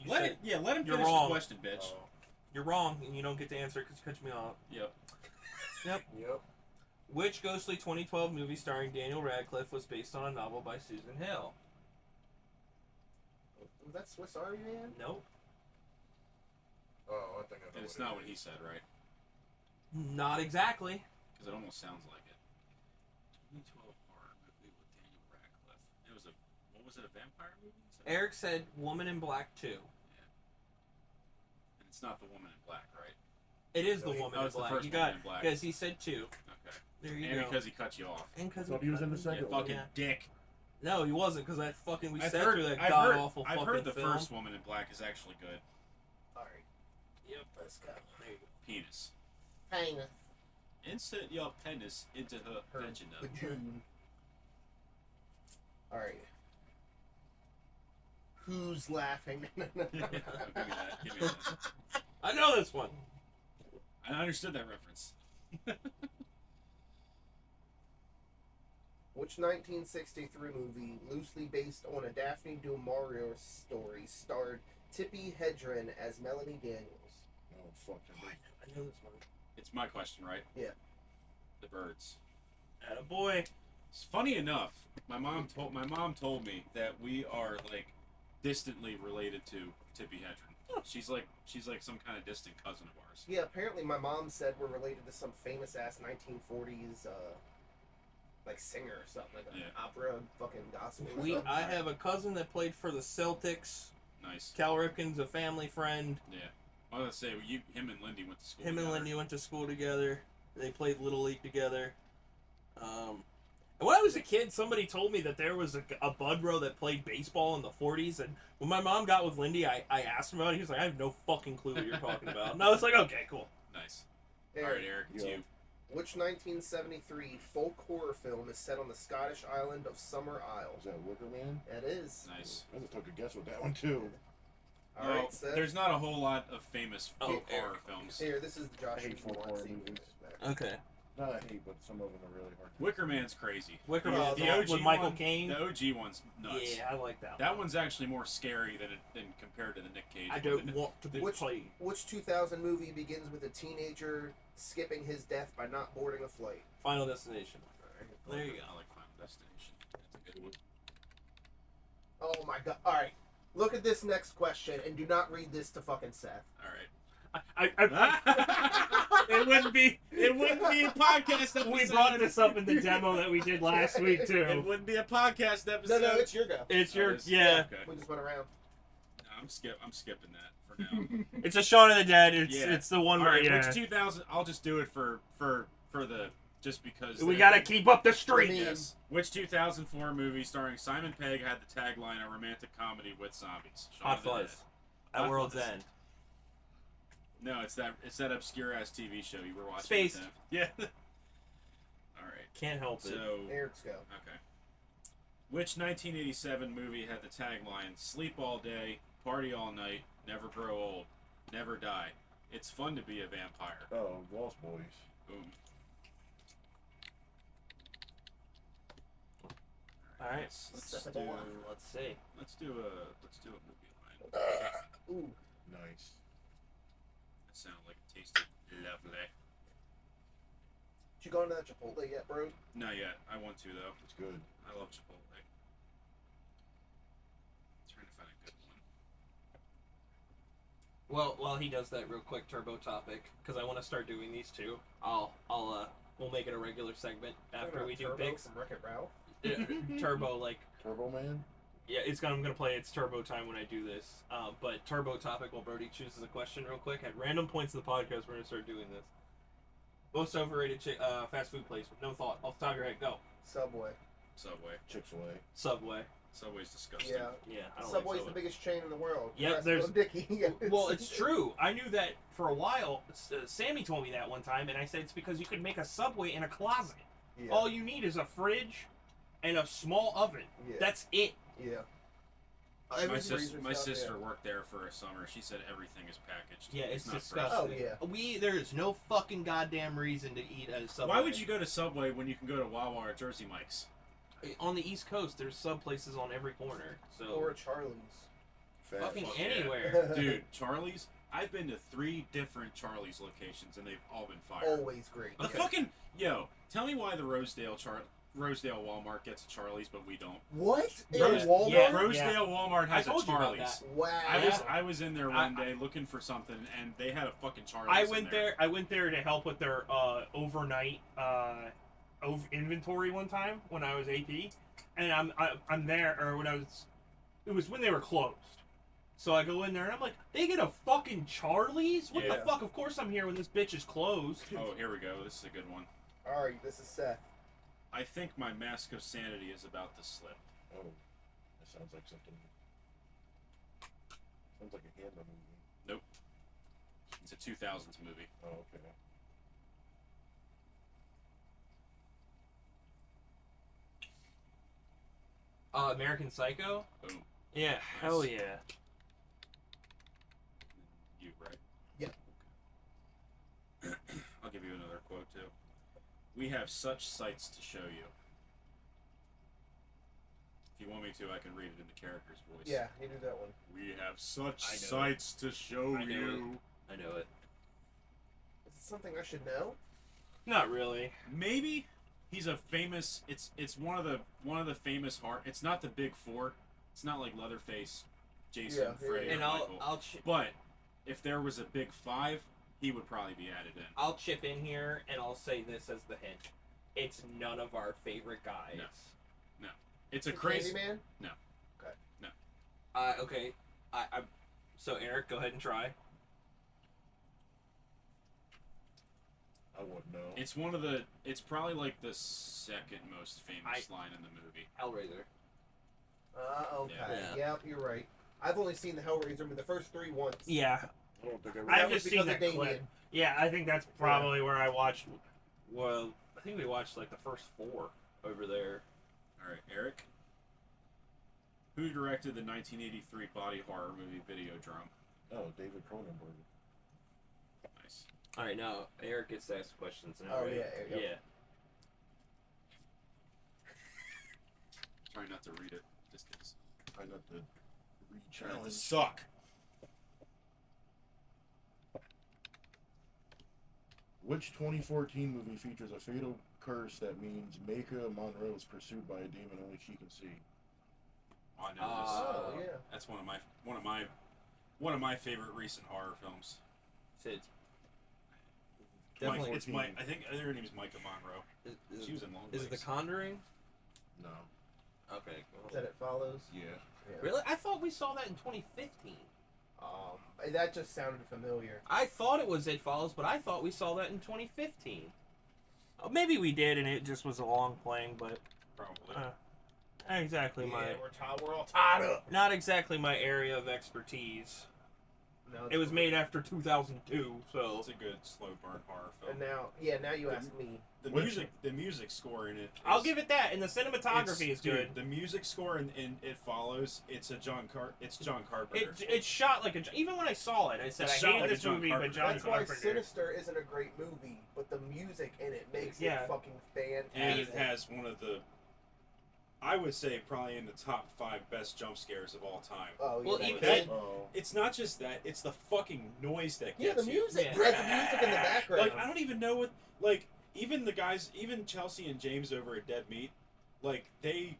You Let said- it. Yeah, let him You're finish wrong. the question, bitch. Oh. You're wrong, and you don't get to answer because you cut me off. Yep. Yep. Yep. Which ghostly 2012 movie starring Daniel Radcliffe was based on a novel by Susan Hill? Was that Swiss Army Man? Nope. Oh, I think I know. And it's not what he said, right? Not exactly. Because it almost sounds like it. 2012 horror movie with Daniel Radcliffe. It was a... What was it, a vampire movie? Eric said Woman in Black 2. And it's not the Woman in Black, right? It is the No, Woman oh, in it's the Black. first You Woman got in Black. because he said 2. Okay. There you And go. because he cut you off. And because Thought he was in the You second one. fucking Yeah. dick. No, he wasn't because that fucking we I've sat heard- through that I've god heard- awful I've fucking heard the film. first Woman in Black is actually good. Alright. Yep. Let's go. There you go. Penis. Penis. Insert your penis into her vagina. Vagina. Alright. Who's laughing? Give me that. Give me that. I know this one. I understood that reference. Which 1963 movie, loosely based on a Daphne du Maurier story, starred Tippi Hedren as Melanie Daniels? Oh, fuck. I know this one. It's my question, right? Yeah. The birds. Attaboy. It's funny enough, my mom told me that we are like distantly related to Tippi Hedren. She's like some kind of distant cousin of ours. Yeah, apparently my mom said we're related to some famous ass 1940s like singer or something, like an opera fucking gospel. Or something. I have a cousin that played for the Celtics. Nice. Cal Ripken's a family friend. Yeah. I was gonna say him and Lindy went to school. Him and together. Lindy went to school together. They played Little League together. And when I was a kid, somebody told me that there was a bud bro that played baseball in the 40s. And when my mom got with Lindy, I asked him about it. He was like, I have no fucking clue what you're talking about. And I was like, okay, cool. Nice. Eric, All right, Eric, it's you. Which 1973 folk horror film is set on the Scottish island of Summer Isle? Is that Wicker Man? It is. Nice. I just took a guess with that one too. All Well, right, Seth. there's not a whole lot of famous folk Eric. horror films. Here, this is the Josh I hate if you folk want horror to see movies. Okay. Not I hate, but some of them are really hard. Wicker Man's crazy. Wicker Yeah, Man the OG with Michael one- Caine. The OG one's nuts. Yeah, I like that. That one's actually more scary than compared to the Nick Cage. I one. don't The- want to be Which- played. Which 2000 movie begins with a teenager skipping his death by not boarding a flight? Final Destination. There you go. I like Final Destination. That's a good one. Oh my god. Alright. Look at this next question and do not read this to fucking Seth. All right. It wouldn't be a podcast episode. We brought this up in the demo that we did last week It too. wouldn't be a podcast No, episode. no, it's your go. It's Oh, your it is? yeah. Okay. We just went around. No, I'm skipping that for now. It's a Shaun of the Dead. It's Yeah. it's the one All where right, yeah. which 2000? I'll just do it for the just because We gotta keep up the streak. Yes. Which 2004 movie starring Simon Pegg had the tagline "A romantic comedy with zombies"? Shaun Hot of the Fuzz. Dead. At Hot World's Fuzz. End. No, it's that obscure ass TV show you were watching. Spaced. with them. Yeah. All right. Can't help it. So Eric's go. okay. Which 1987 movie had the tagline "Sleep all day, party all night, never grow old, never die"? It's fun to be a vampire. Oh, Lost Boys. Boom. All right. Let's do Let's see. let's do a movie line. Ooh. Nice. That sounded like it tasted lovely. Did you go into that Chipotle yet, bro? Not yet. I want to though. It's good. I love Chipotle. Trying to find a good one. Well, while he does that, real quick, Turbo topic, because I want to start doing these too. We'll make it a regular segment after we do Turbo picks. from Wreck-It Ralph. Turbo, like, Turbo Man? yeah, I'm gonna play It's Turbo time when I do this. But Turbo topic, while Brody chooses a question real quick, at random points of the podcast, we're gonna start doing this. Most overrated fast food place with no thought. Off the top of your head, go. Subway. Subway. Chick-fil-A. Subway. Subway's disgusting. Yeah. Yeah, I don't Subway's like the Subway. biggest chain in the world. Yep, Rest there's- of Dickie. Well, it's true. I knew that for a while. Sammy told me that one time, and I said it's because you could make a Subway in a closet. Yeah. All you need is a fridge and a small oven. Yeah. That's it. Yeah. My sister worked there for a summer. She said everything is packaged. Yeah, it's not disgusting. fresh. Oh, yeah. There is no fucking goddamn reason to eat at a Subway. Why would you go to Subway when you can go to Wawa or Jersey Mike's? On the East Coast, there's sub places on every corner. So Or Charlie's. Fat fucking fuck yeah. anywhere. Dude, Charlie's. I've been to 3 different Charlie's locations and they've all been fire. Always great. The fucking tell me why the Rosedale Walmart gets a Charlie's but we don't. What? In Rose- Walmart? yeah. Rosedale Walmart has I told a you about Charlie's. that. Wow. I was in there one day looking for something and they had a fucking Charlie's. I in went there. I went there to help with their overnight inventory one time when I was AP, and I'm there, or when it was when they were closed. So I go in there and I'm like, they get a fucking Charlie's? What the Yeah. fuck? Of course I'm here when this bitch is closed. Oh, here we go. This is a good one. Alright, this is Seth. I think my mask of sanity is about to slip. Oh, that sounds like something. Sounds like a Hammer movie. Nope. It's a 2000s movie. Oh, okay. American Psycho? Boom. Yeah, hell yeah. You, right? Yep. I'll give you another quote, too. We have such sights to show you. If you want me to, I can read it in the character's voice. Yeah, you do that one. We have such I know sights to show I know you. I know it. Is it something I should know? Not really. Maybe he's a famous. It's one of the famous horror. It's not the big 4. It's not like Leatherface, Jason, Yeah, Freddy, yeah. or And Michael. But if there was a big 5, he would probably be added in. I'll chip in here and I'll say this as the hint. It's none of our favorite guys. No. It's a The crazy. Candyman? No. Okay. No. Okay. So Eric, go ahead and try. I wouldn't know. It's one of the. It's probably like the second most famous line in the movie. Hellraiser. Okay. Yeah. Yep, you're right. I've only seen the Hellraiser movie, the first 3 once. Yeah. I don't think I I've That was just seen because that of Damien. clip. Yeah, I think that's probably where I watched. Well, I think we watched like the first 4 over there. All right, Eric. Who directed the 1983 body horror movie Videodrome? Oh, David Cronenberg. Nice. All right, now Eric gets to ask questions now. Oh, right? yeah, Yeah. Try not to read it. Just kidding. Try not to Try not to re-challenge. suck. Which 2014 movie features a fatal curse that means Micah Monroe is pursued by a demon only she can see? Oh, I know this. Oh, yeah. That's one of my favorite recent horror films. Sid. Definitely, Definitely. I think her name is Micah Monroe. She was in Long Is it The Legs. Conjuring? No. Okay. Cool. That It Follows? Yeah. Really? I thought we saw that in 2015. That just sounded familiar. I thought it was It Follows, but I thought we saw that in 2015. Maybe we did, and it just was a long playing, but Probably. not exactly my. We're all tied up. Not exactly my area of expertise. No, It was made after 2002, so It's a good slow burn horror film. And now you ask me. The music score in it. I'll give it that. And the cinematography is good. The music score in It Follows. It's John Carpenter. It's shot like a. Even when I saw it, I said It's I shot hate like a this John movie, Carpenter. but John That's why Carpenter. Sinister isn't a great movie, but the music in it makes Yeah. it fucking fantastic. And it has one of the, I would say, probably in the top 5 best jump scares of all time. Oh, Well, yeah, even that- It's not just that; it's the fucking noise that yeah, gets the you. music, Yeah. Brett, the music in the background. Like I don't even know what. Like even the guys, even Chelsea and James over at Dead Meat, like they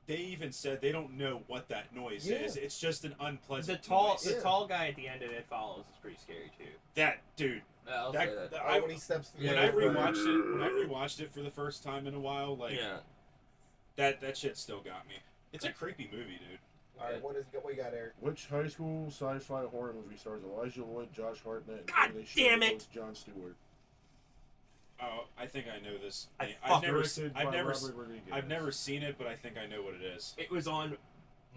even said they don't know what that noise Yeah. is. It's just an The unpleasant tall, noise. the tall guy at the end of It Follows is pretty scary too. That dude. I'll That, say that. that- Oh, when he steps through when Yeah. I rewatched it for the first time in a while, like Yeah. that shit still got me. It's a creepy movie, dude. All right, what you got, Eric? Which high school sci-fi horror movie stars Elijah Wood, Josh Hartnett, and God Daily damn Show it! host Jon Stewart? Oh, I think I know this. I I've fuck- never, Directed by Robert Rodriguez. I've never seen it, but I think I know what it is. It was on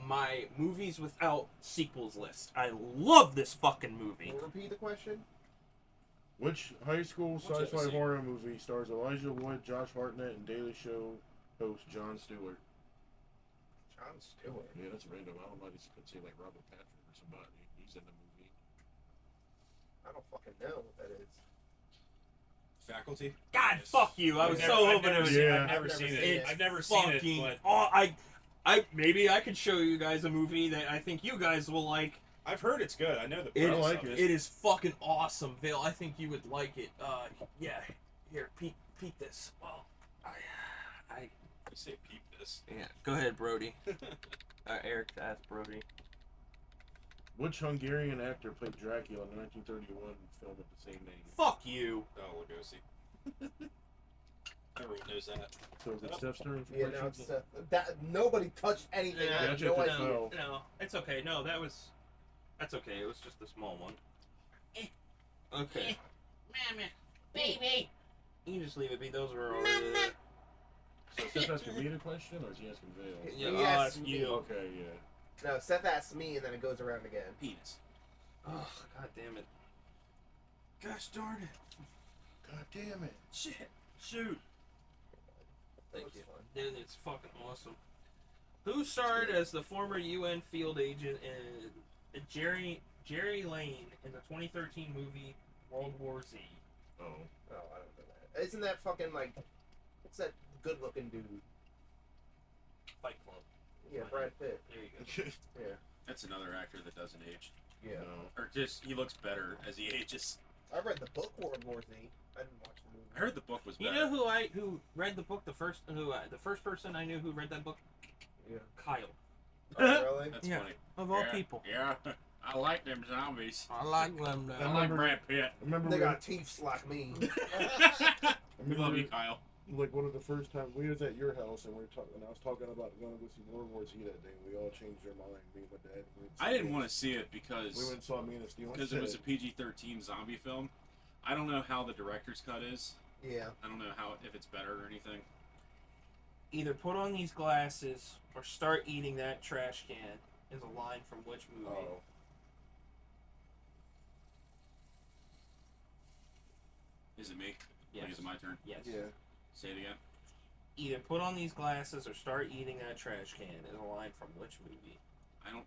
my movies without sequels list. I love this fucking movie. Can you repeat the question? Which high school What's it, sci-fi see? horror movie stars Elijah Wood, Josh Hartnett, and Daily Show host Jon Stewart? Jon Stewart. Yeah, that's random. I don't know. He could say like Robert Patrick or somebody. He's in the movie. I don't fucking know what that is. Faculty. God, Yes. fuck you! I was so hoping it was. Yeah. I've never seen it. It's I've never seen it, fucking. but Oh, I maybe I could show you guys a movie that I think you guys will like. I've heard it's good. I know the It, premise like of it. it is fucking awesome, Bill. I think you would like it. Yeah. Here, peek this. Well, I. I say peep this. Yeah. Go ahead, Brody. Eric, ask Brody. Which Hungarian actor played Dracula in the 1931 film with the same name? Fuck you. Oh, Lugosi. Everyone knows that. So is it Steph's turn? Yeah, now it's that nobody touched anything. I have Gotcha, no it's idea. fell. No, it's okay. No, that's okay. It was just a small one. Okay. Mama, baby. You can just leave it be. Those were already there. So Steph asking me the question, or is he asking Vale? Yeah, Yes, I'll ask you. Okay, yeah. No, Seth asked me, and then it goes around again. Penis. Oh, god damn it. Gosh darn it. God damn it. Shit. Shoot. Thank That you. was fun. Dude, it's fucking awesome. Who starred as the former UN field agent in Jerry Lane in the 2013 movie World War Z? Oh. Oh, I don't know that. Isn't that fucking like, what's that good-looking dude? Fight Club. Yeah, Brad Pitt. There you go. Yeah. That's another actor that doesn't age. Yeah. No. Or just, he looks better as he ages. I read the book World War Z. I didn't watch the movie. I heard the book was You better. know who read the book? The first person I knew who read that book? Yeah. Kyle. Oh, really? That's Yeah. funny. Of all Yeah, people. Yeah. I like them zombies. I like them. I like Brad Pitt. Remember They we, got teeth like me. We remember love you, Kyle. like one of the first times we was at your house and we were talking, and I was talking about going to go see World War Z that day. We all changed our mind. Me and my dad. I didn't want to see it because We went and saw Me and Steve. it was a PG-13 zombie film. I don't know how the director's cut is. Yeah. I don't know how if it's better or anything. Either put on these glasses or start eating that trash can is a line from which movie? Oh. Is it me? Yes. Is it my turn? Yes. Yeah. Say it again. Either put on these glasses or start eating that trash can is a line from which movie? I don't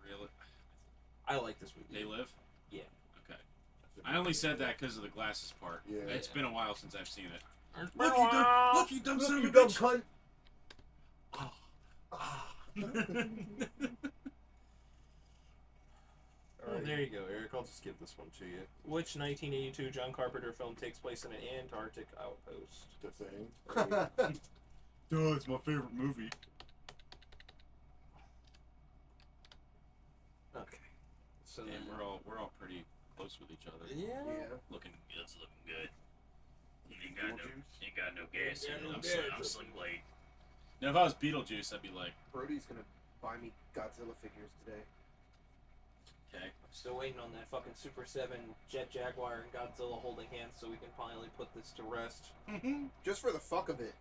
really. I like this movie. They Live? Yeah. Okay. I only said that because of the glasses part. Yeah. It's been a while since I've seen it. Look, you dumb Look, son you of a dumb bitch! cunt. Oh, there you go, Eric. I'll just give this one to you. Which 1982 John Carpenter film takes place in an Antarctic outpost? The Thing. Duh, it's my favorite movie. Okay. So And then we're all pretty close with each other. yeah. Yeah. It's looking good. Ain't got no gas Yeah, in it. no I'm, gas. slim, I'm Slim Blade. Now, if I was Beetlejuice, I'd be like, Brody's gonna buy me Godzilla figures today. okay, Still waiting on that fucking Super 7 Jet Jaguar and Godzilla holding hands so we can finally put this to rest. Just for the fuck of it.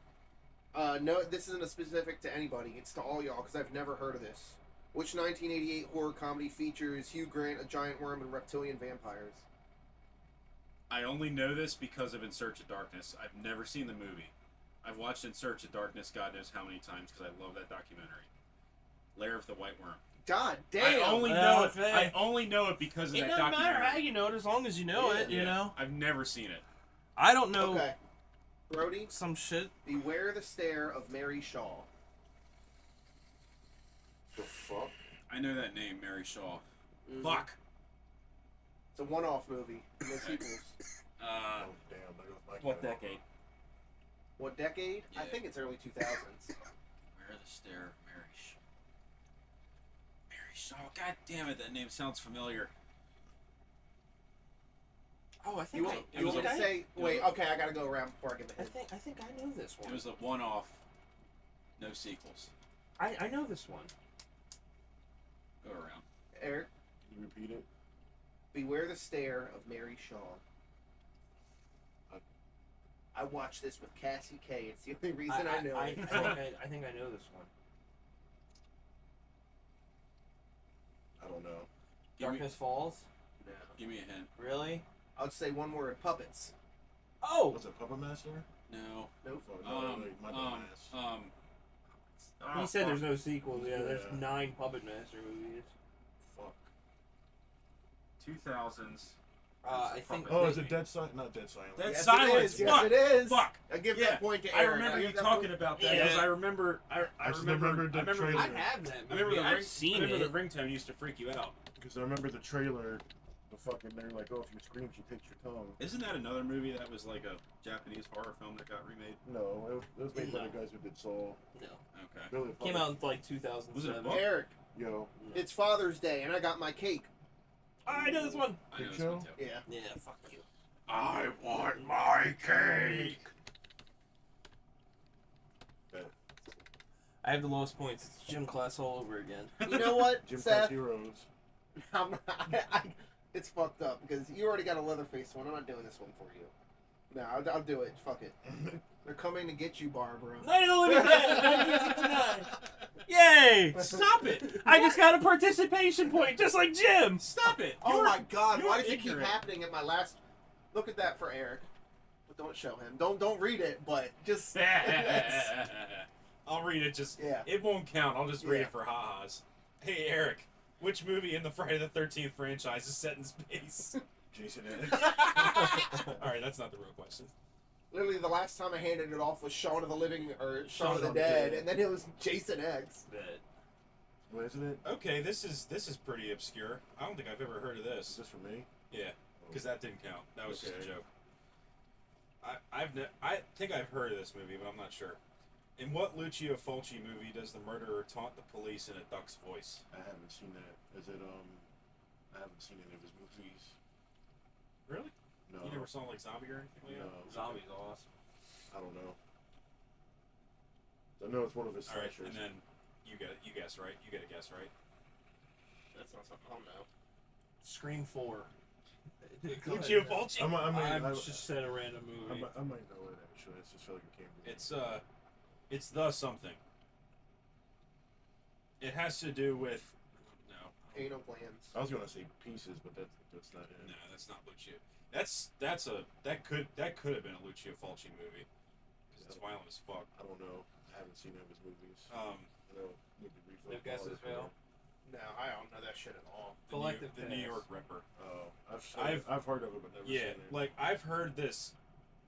No, this isn't a specific to anybody. It's to all y'all, because I've never heard of this. Which 1988 horror comedy features Hugh Grant, a giant worm, and reptilian vampires? I only know this because of In Search of Darkness. I've never seen the movie. I've watched In Search of Darkness God knows how many times because I love that documentary. Lair of the White Worm. God damn! I only know it because of that documentary. It doesn't matter how you know it as long as you know it, you know? I've never seen it. I don't know. Okay. Brody? Some shit. Beware the Stare of Mary Shaw. The fuck? I know that name, Mary Shaw. Mm-hmm. Fuck. It's a one-off movie. No sequels. Oh, damn. There goes Mike. What decade? What decade? Yeah. I think it's early 2000s. Where the Stare of Mary Shaw. Mary Shaw. God damn it, that name sounds familiar. Oh, I think you want me to say? Wait, okay, I gotta go around before I give the hint. I think I know this one. It was a one-off. No sequels. I know this one. Go around. Eric? Can you repeat it? Beware the Stare of Mary Shaw. I watched this with Cassie K. It's the only reason I know it. I think I know this one. I don't know. Darkness Falls? No. Give me a hint. Really? I'll just say one word: puppets. Oh! Was it Puppet Master? No. Nope. He said there's no sequels. Yeah, there's Yeah. 9 Puppet Master movies. Fuck. 2000s. I think. Oh, is it Dead Silence? Not Dead Silence. Dead Yes, Silence. it is. Fuck. Yes, it is. Fuck. I give that point to I Eric. remember I you give that talking point- about that because Yeah. I remember. I remember the the trailer. I have that I remember movie. the I've seen I remember it. the ringtone used to freak you out. Because I remember the trailer. The fucking, they're like, oh, if you scream, she takes your tongue. Isn't that another movie that was like a Japanese horror film that got remade? No, it was made by the guys who did Soul. No. Okay. Really Came out in like 2007. Was it a book? Eric, Yo. it's Father's Day, and I got my cake. I know this one. I know this Show? one too. Yeah. Yeah, fuck you. I want my cake. I have the lowest points. It's gym class all over again. You know what, Jim Seth? Class Heroes. It's fucked up because you already got a Leatherface one. I'm not doing this one for you. No, I'll do it. Fuck it. They're coming to get you, Barbara. Night of the Living Dead, 1969. Yay! Stop it! I just got a participation point, just like Jim. Stop it! Oh my God! you're Why does it keep ignorant. happening at my last? Look at that for Eric. But don't show him. Don't read it. But just. I'll read it. Just Yeah. it won't count. I'll just read Yeah. it for ha-has. Hey Eric, which movie in the Friday the 13th franchise is set in space? Jason X. All right, that's not the real question. Literally, the last time I handed it off was Shaun of the Living or Shaun of the of the Dead, Dead. and then it was Jason X. What isn't it? Okay, this is pretty obscure. I don't think I've ever heard of Is this. this for me? Yeah, because that didn't count. That was just a Okay. joke. I think I've heard of this movie, but I'm not sure. In what Lucio Fulci movie does the murderer taunt the police in a duck's voice? I haven't seen that. Is it, I haven't seen any of his movies. Really? No. You never saw like Zombie or anything like No. that? Zombie's awesome. I don't know. I know it's one of his All right, slashers. and then you guess right. You get a guess right. That's not something I'll know. Scream 4. Lucio Fulci. I just said a random movie. I might know it actually. I just feel like it came to me. It's the something. It has to do with no. Anal glands. I was gonna say Pieces, but that's not it. No, that's not Lucio. That could have been a Lucio Fulci movie because it's violent as fuck. I don't know. I haven't seen any of his movies. Um, I know. Maybe No guesses, Val? No, I don't know that shit at all. the New York Ripper. Oh, I've heard of it, but never seen it. Like I've heard this.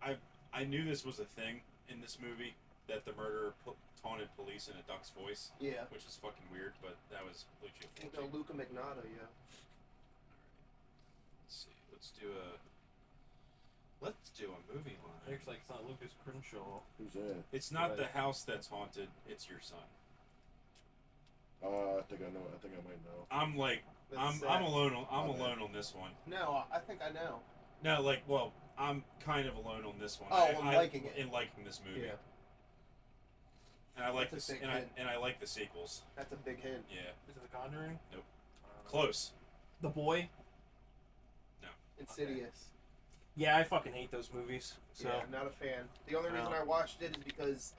I knew this was a thing in this movie that the murderer taunted police in a duck's voice. Yeah. Which is fucking weird, but that was Lucio I think Fulci. Luca Magnotta, yeah. Let's see. Let's do a movie line. Looks like it's not Lucas Crenshaw. Who's that? It's not the house that's haunted. It's your son. I think I know. I think I might know. I'm like, That's I'm sad. alone. I'm Okay. alone on this one. No, I think I know. No, like, well, I'm kind of alone on this one. Oh, in liking it. In liking this movie. Yeah. And I like That's a this, big hint. and I like the sequels. That's a big hint. Yeah. Is it The Conjuring? Nope. Close. The Boy? Insidious. Yeah, I fucking hate those movies. So Yeah, I'm not a fan. The only reason I watched it is because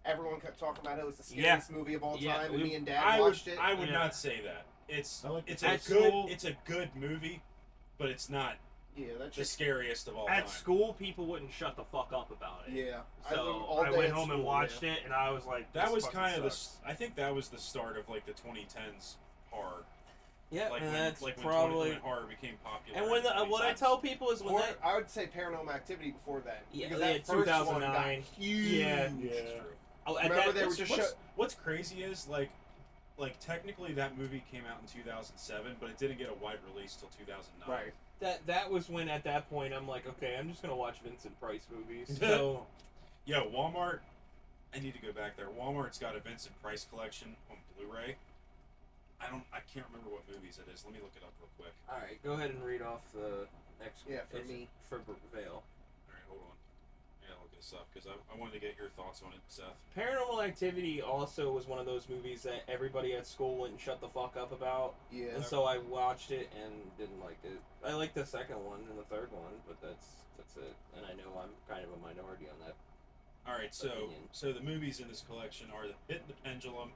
everyone kept talking about it was the Yeah. scariest movie of all Yeah, time, and me and Dad I watched it. I would Yeah. not say that. It's it's At a good school- it's a good movie, but it's not Yeah, that's the just scariest of all at time. school, people wouldn't shut the fuck up about it. yeah. So all I day went at home and school, watched yeah. it, and I was like, That this was fucking kind of sucks. I think that was the start of like the 2010s horror. Yeah, Like and when, that's like when probably. when horror became popular. And when in the what I 2010s. tell people is when Or, that. I would say Paranormal Activity before then. Yeah, because yeah, that first one got 2009. huge. Yeah. Yeah. It's true. Oh, at Remember that, they were just What's crazy is like technically that movie came out in 2007, but it didn't get a wide release till 2009. Right. that was when at that point I'm like, okay, I'm just gonna watch Vincent Price movies. So Yo, Walmart. I need to go back there. Walmart's got a Vincent Price collection on Blu-ray. I can't remember what movies it is. Let me look it up real quick. all right, go ahead and read off the next. Yeah, for it's me. for Vale. All right, hold on. Yeah, look this up because I wanted to get your thoughts on it, Seth. Paranormal Activity also was one of those movies that everybody at school wouldn't shut the fuck up about. Yeah. And so I watched it and didn't like it. I liked the second one and the third one, but that's it. And I know I'm kind of a minority on that. All right, so Opinion. so the movies in this collection are The Pit and the Pendulum,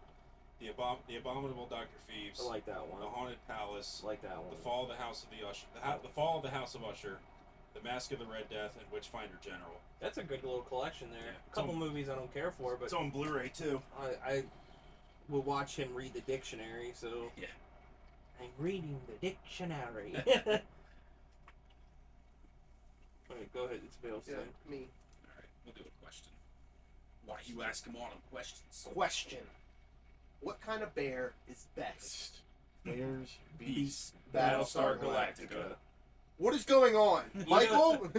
The Abominable Dr. Phibes, I like that one. The Haunted Palace, I like that one. The Fall of the House of the Usher, The Fall of the House of Usher, The Mask of the Red Death, and Witchfinder General. That's a good little collection there. Yeah. A couple movies I don't care for, but It's on Blu-ray too. I will watch him read the dictionary. So Yeah. I'm reading the dictionary. Alright, go ahead. It's Bill's Yeah, thing. me. All right, we'll do a question. Why do you ask him all the questions? Question. What kind of bear is best? Bears, Beast, Battlestar Galactica. What is going on? Michael?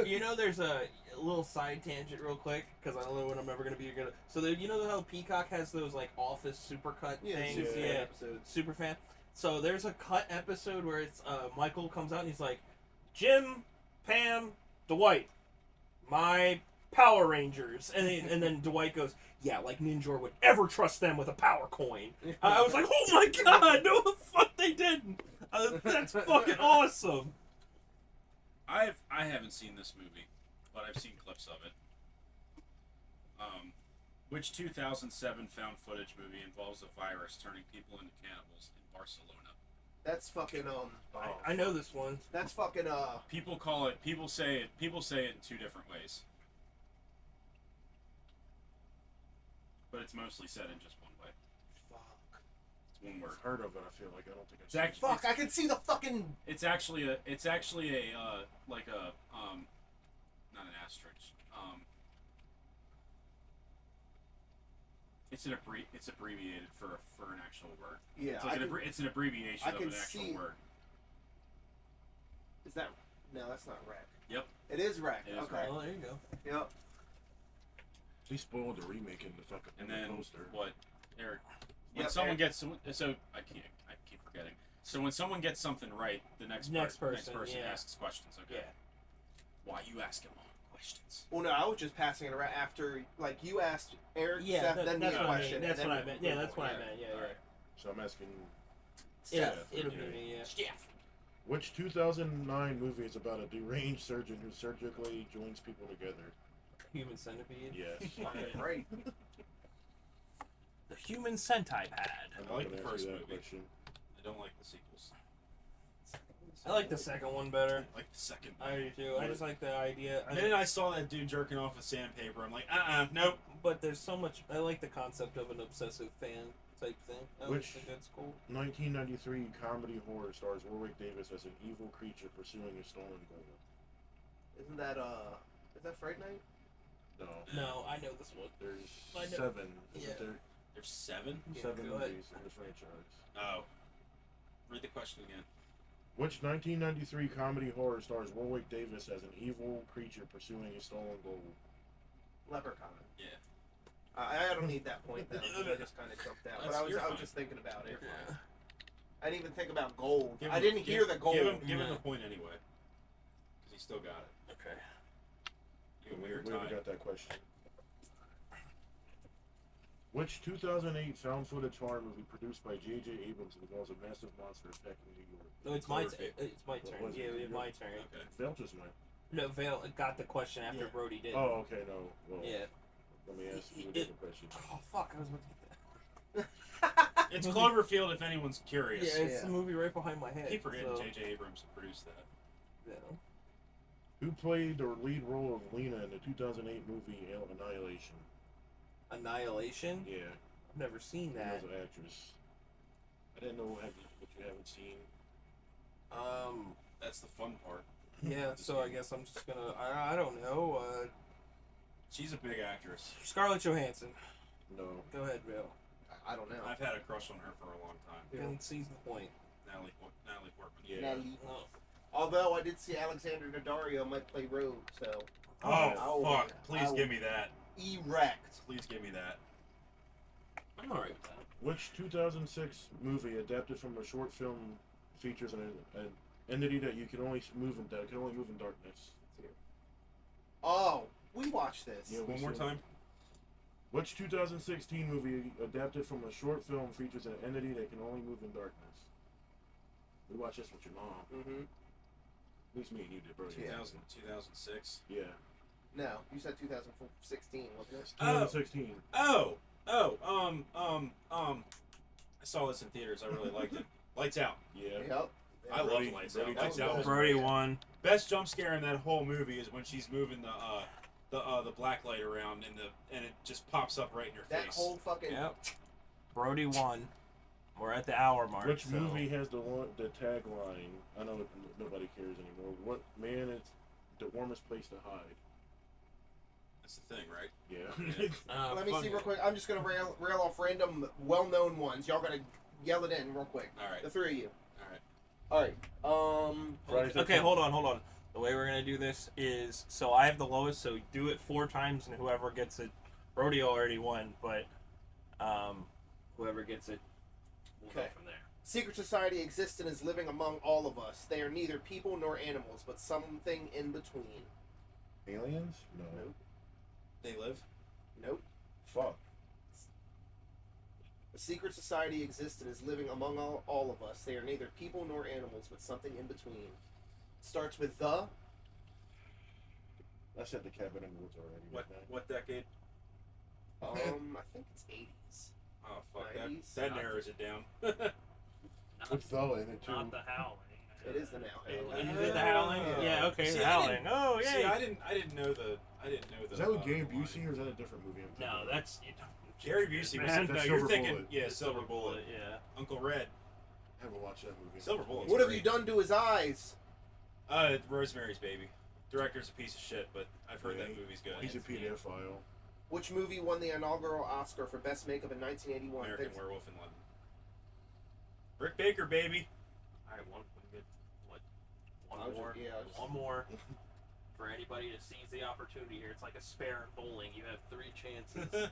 You know, there's a little side tangent real quick because I don't know when I'm ever gonna be gonna. So you know how Peacock has those like Office supercut things? Superfan Yeah, episodes. Superfan. So there's a cut episode where it's Michael comes out and he's like, Jim, Pam, Dwight, my Power Rangers, and then Dwight goes, yeah, like Ninja would ever trust them with a power coin. I was like, oh my god, no the fuck they didn't. That's fucking awesome. I haven't seen this movie, but I've seen clips of it. Which 2007 found footage movie involves a virus turning people into cannibals in Barcelona? That's fucking I know this one. That's fucking People say it in two different ways. But it's mostly said in just one way. fuck. It's one word. I've heard of it. I feel like I don't think I've It's seen actually, Fuck, I can see the fucking it's actually a like a not an asterisk. It's abbreviated for an actual word. Yeah, It's, like it's an abbreviation I of can an actual see- word. Is that no, that's not Wreck. Yep. It is Wreck. It is Okay. Wreck. Oh, there you go. Yep. He spoiled the remake in the fucking And then poster. what, Eric? When Yep, someone Eric. gets so I keep forgetting. So when someone gets something right, the next person yeah. asks questions. Okay. Yeah. Why you ask him all the questions? Well, no, I was just passing it around after, like, you asked Eric, Yeah, Seth, then me that's a what I question. mean. That's and what then I meant. we Yeah, move that's what I on. meant. Yeah, All yeah. right. So I'm asking, Yeah, Seth, it'll yeah. be me. Yeah. which 2009 movie is about a deranged surgeon who surgically joins people together? Human Centipede. Yes. Fucking right. The Human Centipede. I like the gonna first answer that movie. question. I don't like the sequels. I like the second one better. I like the second. I do too. I just like the idea. And then I saw that dude jerking off with sandpaper. I'm like, nope. But there's so much. I like the concept of an obsessive fan type thing. I always Which- think that's cool. 1993 comedy horror stars Warwick Davis as an evil creature pursuing a stolen gold. Isn't that, is that Fright Night? No. No, I know this one. There's I know. 7. Isn't Yeah. there? There's 7. Yeah, 7 go ahead. movies in the franchise. Oh. Read the question again. Which 1993 comedy horror stars Warwick Davis as an evil creature pursuing a stolen gold? Leprechaun. Yeah. I don't need that point, though. 'Cause I just kind of jumped out. But I was You're fine. just thinking about it. Yeah. I didn't even think about gold. Give I him- didn't hear the gold. Give him a point anyway. Because he still got it. Okay. You and we We are already tied. got that question. Which 2008 found footage horror movie produced by J.J. Abrams involves a massive monster attacking New York? No, it's my turn. Yeah, my turn. Okay. Vale just went. No, Vale got the question after Brody did. Oh, okay, no. Well, yeah. Let me ask you a different question. Oh, fuck, I was about to get that. It's Cloverfield, if anyone's curious. Yeah, it's the movie right behind my head. I keep forgetting so. J.J. Abrams produced that. Yeah. Who played the lead role of Lena in the 2008 movie Annihilation? Annihilation? Yeah. I've never seen that. She was an actress. I didn't know what you haven't seen. That's the fun part. Yeah, so I guess I'm just gonna. I don't know. She's a big actress. Scarlett Johansson. No. Go ahead, Bill. I don't know. I've had a crush on her for a long time. Then seize the point. Natalie Portman. Yeah. Natalie. Oh. Although I did see Alexander Daddario might play Rogue, so. Oh, fuck. Please give me that. Erect. Please give me that. I'm alright with that. Which 2006 movie adapted from a short film features an entity that you can only move in darkness? Oh, we watched this. Yeah, One more time. Which 2016 movie adapted from a short film features an entity that can only move in darkness? We watched this with your mom. Mm-hmm. At least me and you did, bro. 2006. Yeah. No, you said 2016, wasn't it? 2016. I saw this in theaters. I really liked it. Lights Out. Yeah. Yep. I love Lights Out. Lights Out was Brody great. won. Best jump scare in that whole movie is when she's moving the black light around and it just pops up right in your That face. whole fucking. Yep. Brody won. We're at the hour mark. Which so. movie has the tagline? I know nobody cares anymore. What man is the warmest place to hide? That's the thing, right? Yeah. Let me see real quick. I'm just gonna rail off random, well-known ones. Y'all gotta yell it in real quick. All right. The three of you. All right. All right. Okay, hold on. The way we're gonna do this is so I have the lowest, so do it 4 times, and whoever gets it. Brody already won, but whoever gets it, we'll go from there. Secret society exists and is living among all of us. They are neither people nor animals, but something in between. Aliens? No. Nope. They live? Nope. Fuck. A secret society exists and is living among all of us. They are neither people nor animals, but something in between. Starts with the. I said the Cabin in the Woods already. What decade? I think it's 80s. Oh fuck 90s? that narrows it down. With Fella in it too. Not the Howling. It is the now. Is it the Howling? Yeah. Okay. The Howling. Oh yeah. See, I didn't know the. Is that with Gary Busey or is that a different movie? No, that's Gary Busey. Man, No, that's you're Silver thinking. Bullet. Yeah, Silver Bullet. Yeah. Uncle Red. I haven't watched that movie. Silver Bullet. What have you done to his eyes? Rosemary's Baby. Director's a piece of shit, but I've heard that movie's good. He's a pedophile. Which movie won the inaugural Oscar for Best Makeup in 1981? American Werewolf in London. Rick Baker, baby. All right, one good. What? I'll One more. just- yeah, I'll just- One more. For anybody to seize the opportunity here, it's like a spare in bowling. You have 3 chances.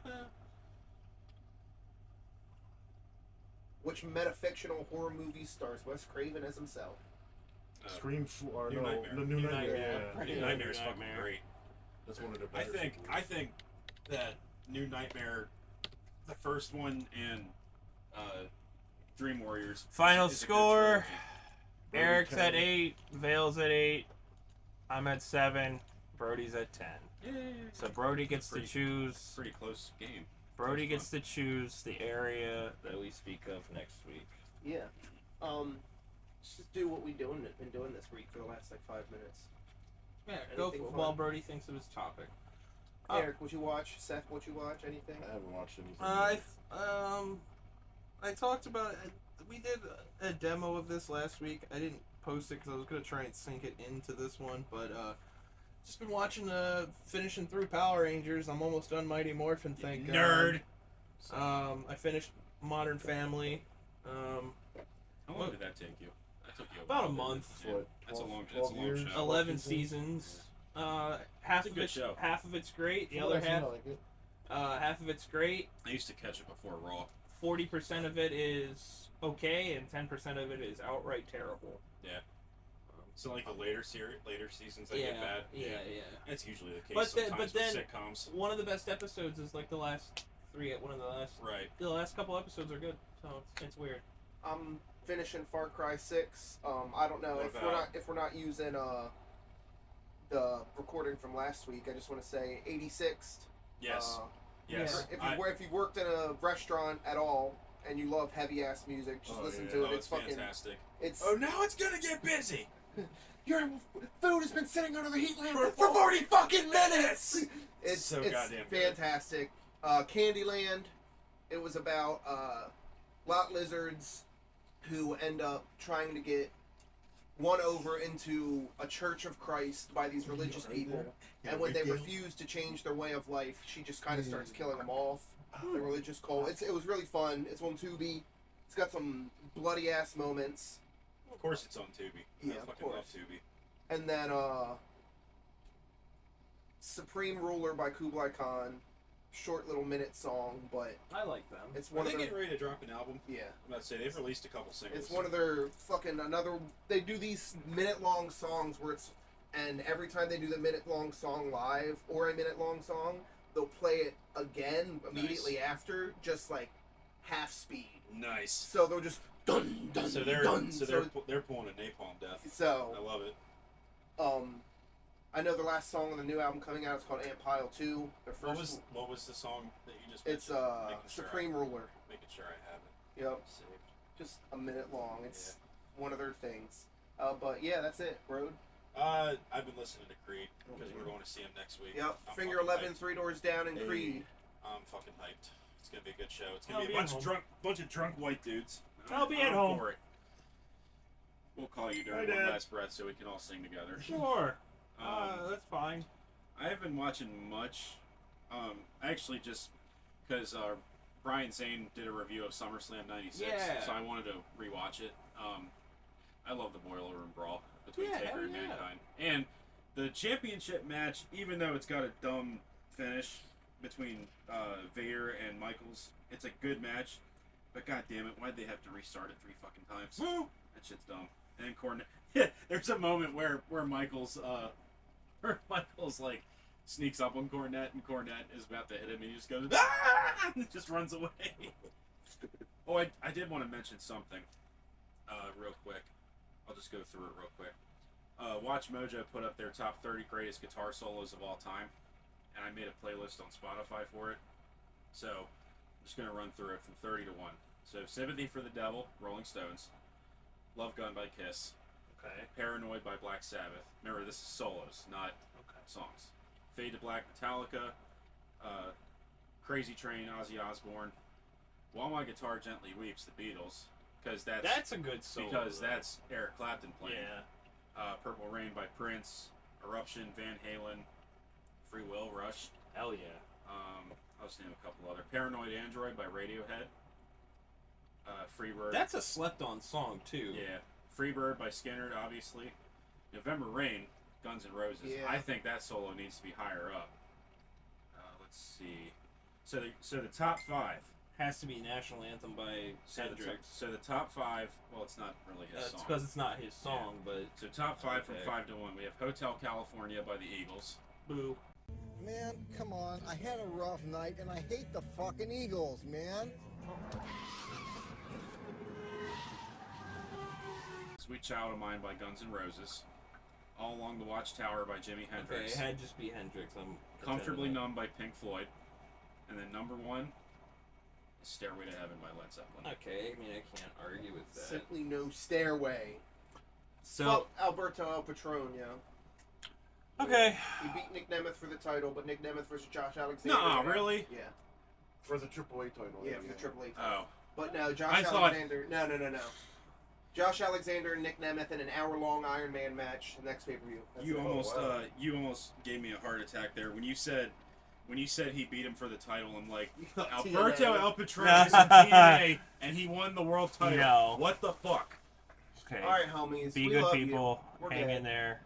Which metafictional horror movie stars Wes Craven as himself? Scream 4. New No, Nightmare. the New Nightmare. Nightmare. New Nightmare is fucking Nightmare. great. That's one of the I better. think that New Nightmare, the first one, and Dream Warriors. Final is a good score. trilogy. Eric's at 8. Vale's at 8. I'm at 7. Brody's at 10. Yay. So Brody gets to choose. Pretty close game. Brody gets to choose the area that we speak of next week. Yeah. Let's just do what we've been doing this week for the last 5 minutes. Yeah, go Anything for, fun? while Brody thinks of his topic. Eric, would you watch? Seth, would you watch anything? I haven't watched anything. I talked about we did a demo of this last week. I didn't post it because I was gonna try and sync it into this one, but just been watching finishing through Power Rangers. I'm almost done Mighty Morphin. Thank God. Nerd. I finished Modern Family. How long did that take you? That took you About a while, month. didn't it? Yeah. That's a long years? show. 11 seasons. Half It's a of good it, show. half of it's great. The other half, half of it's great. I used to catch it before Raw. 40% of it is okay, and 10% of it is outright terrible. Yeah. So like the later seasons that get bad. Yeah. That's usually the case But then sometimes with sitcoms. one of the best episodes is like the last 3 at one of the last. Right. The last couple episodes are good, so it's weird. I'm finishing Far Cry 6. I don't know if we're not using the recording from last week. I just want to say 86th. Yes. Yes. If you've worked in a restaurant at all and you love heavy ass music, just listen to it. It's fucking fantastic. Now it's gonna get busy. Your food has been sitting under the heat lamp for 40 fucking minutes. It's so goddamn fantastic. Candyland. It was about lot lizards who end up trying to get won over into a Church of Christ by these religious people, and when they refuse to change their way of life, she just kind of starts killing them off. The religious cult. It was really fun. It's on Tubi. It's got some bloody ass moments. Of course, it's on Tubi. Yeah, I fucking love Tubi. And then Supreme Ruler by Kublai Khan. Short little minute song, but I like them. It's one Are of they their, getting ready to drop an album? Yeah. I'm about to say they've released a couple singles. It's one of their fucking They do these minute-long songs where and every time they do the minute-long song live or a minute-long song, they'll play it again immediately after, just like half speed. Nice. So they'll just dun dun. So they're dun. they're pulling a napalm death. So I love it. I know the last song on the new album coming out is called Ant Pile 2. Their first what was the song that you just It's mentioned? Supreme Ruler. Making sure I have it. Yep. Saved. Just a minute long. It's one of their things. But yeah, that's it, Road. I've been listening to Creed because we're going to see him next week. Yep. I'm Finger fucking 11, hyped. 3 Doors Down, and Creed. I'm fucking hyped. It's gonna be a good show. It's gonna I'll be a be bunch at of home. drunk white dudes. I'll be I'm at home. for it. We'll call you during Hi, one Dad. last breath so we can all sing together. Sure. That's fine. I haven't been watching much. Actually, just because Brian Zane did a review of SummerSlam '96, Yeah. so I wanted to rewatch it. I love the Boiler Room Brawl between Yeah, Taker hell and yeah. Mankind, and the championship match. Even though it's got a dumb finish between Vader and Michaels, it's a good match. But god damn it, why'd they have to restart it 3 fucking times? That shit's dumb. And Cornette. Yeah, there's a moment where Michaels like sneaks up on Cornette, and Cornette is about to hit him, and he just goes ah! And just runs away. Oh, I did want to mention something real quick. I'll just go through it real quick. Watch Mojo put up their top 30 greatest guitar solos of all time, and I made a playlist on Spotify for it. So I'm just gonna run through it from 30 to 1. So Sympathy for the Devil, Rolling Stones. Love Gun by Kiss. Okay. Paranoid by Black Sabbath. Remember, this is solos, not songs. Fade to Black, Metallica. Crazy Train, Ozzy Osbourne. While My Guitar Gently Weeps, the Beatles. Because that's a good solo. Because that's Eric Clapton playing. Yeah. Purple Rain by Prince. Eruption, Van Halen. Free Will, Rush. Hell yeah. I'll just name a couple other. Paranoid Android by Radiohead. Freebird. That's a slept-on song too. Yeah. Freebird by Skinner, obviously. November Rain, Guns N' Roses. Yeah. I think that solo needs to be higher up. Let's see. So the top 5. Has to be National Anthem by Hendrix. So the top 5. Well, it's not really his It's song. because it's not his song, but So top 5 from Okay. 5 to 1. We have Hotel California by the Eagles. boo. Man, come on. I had a rough night, and I hate the fucking Eagles, man. Sweet Child of Mine by Guns N' Roses. All Along the Watchtower by Jimi Okay, Hendrix. it had to just be Hendrix. Comfortably Numb by Pink Floyd. And then number 1 is Stairway to Heaven by Led Zeppelin. Okay, I mean I can't argue with that. Simply No Stairway. So Fuck Alberto El Patron, yeah. okay, He beat Nick Nemeth for the title, but Nick Nemeth versus Josh Alexander. No, really? Yeah. For the AAA title. Yeah, for the AAA title. Oh. But no, Josh I thought- Alexander. No. Josh Alexander and Nick Nemeth in an hour-long Iron Man match next pay-per-view. That's You it. almost gave me a heart attack there when you said he beat him for the title. I'm like, TNA. Alberto El Patron is in TNA and he won the world title. No. What the fuck? okay. All right, homies. Be we good love people. You. We're Hang good. in there.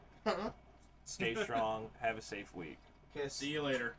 Stay strong. Have a safe week. Kiss. See you later.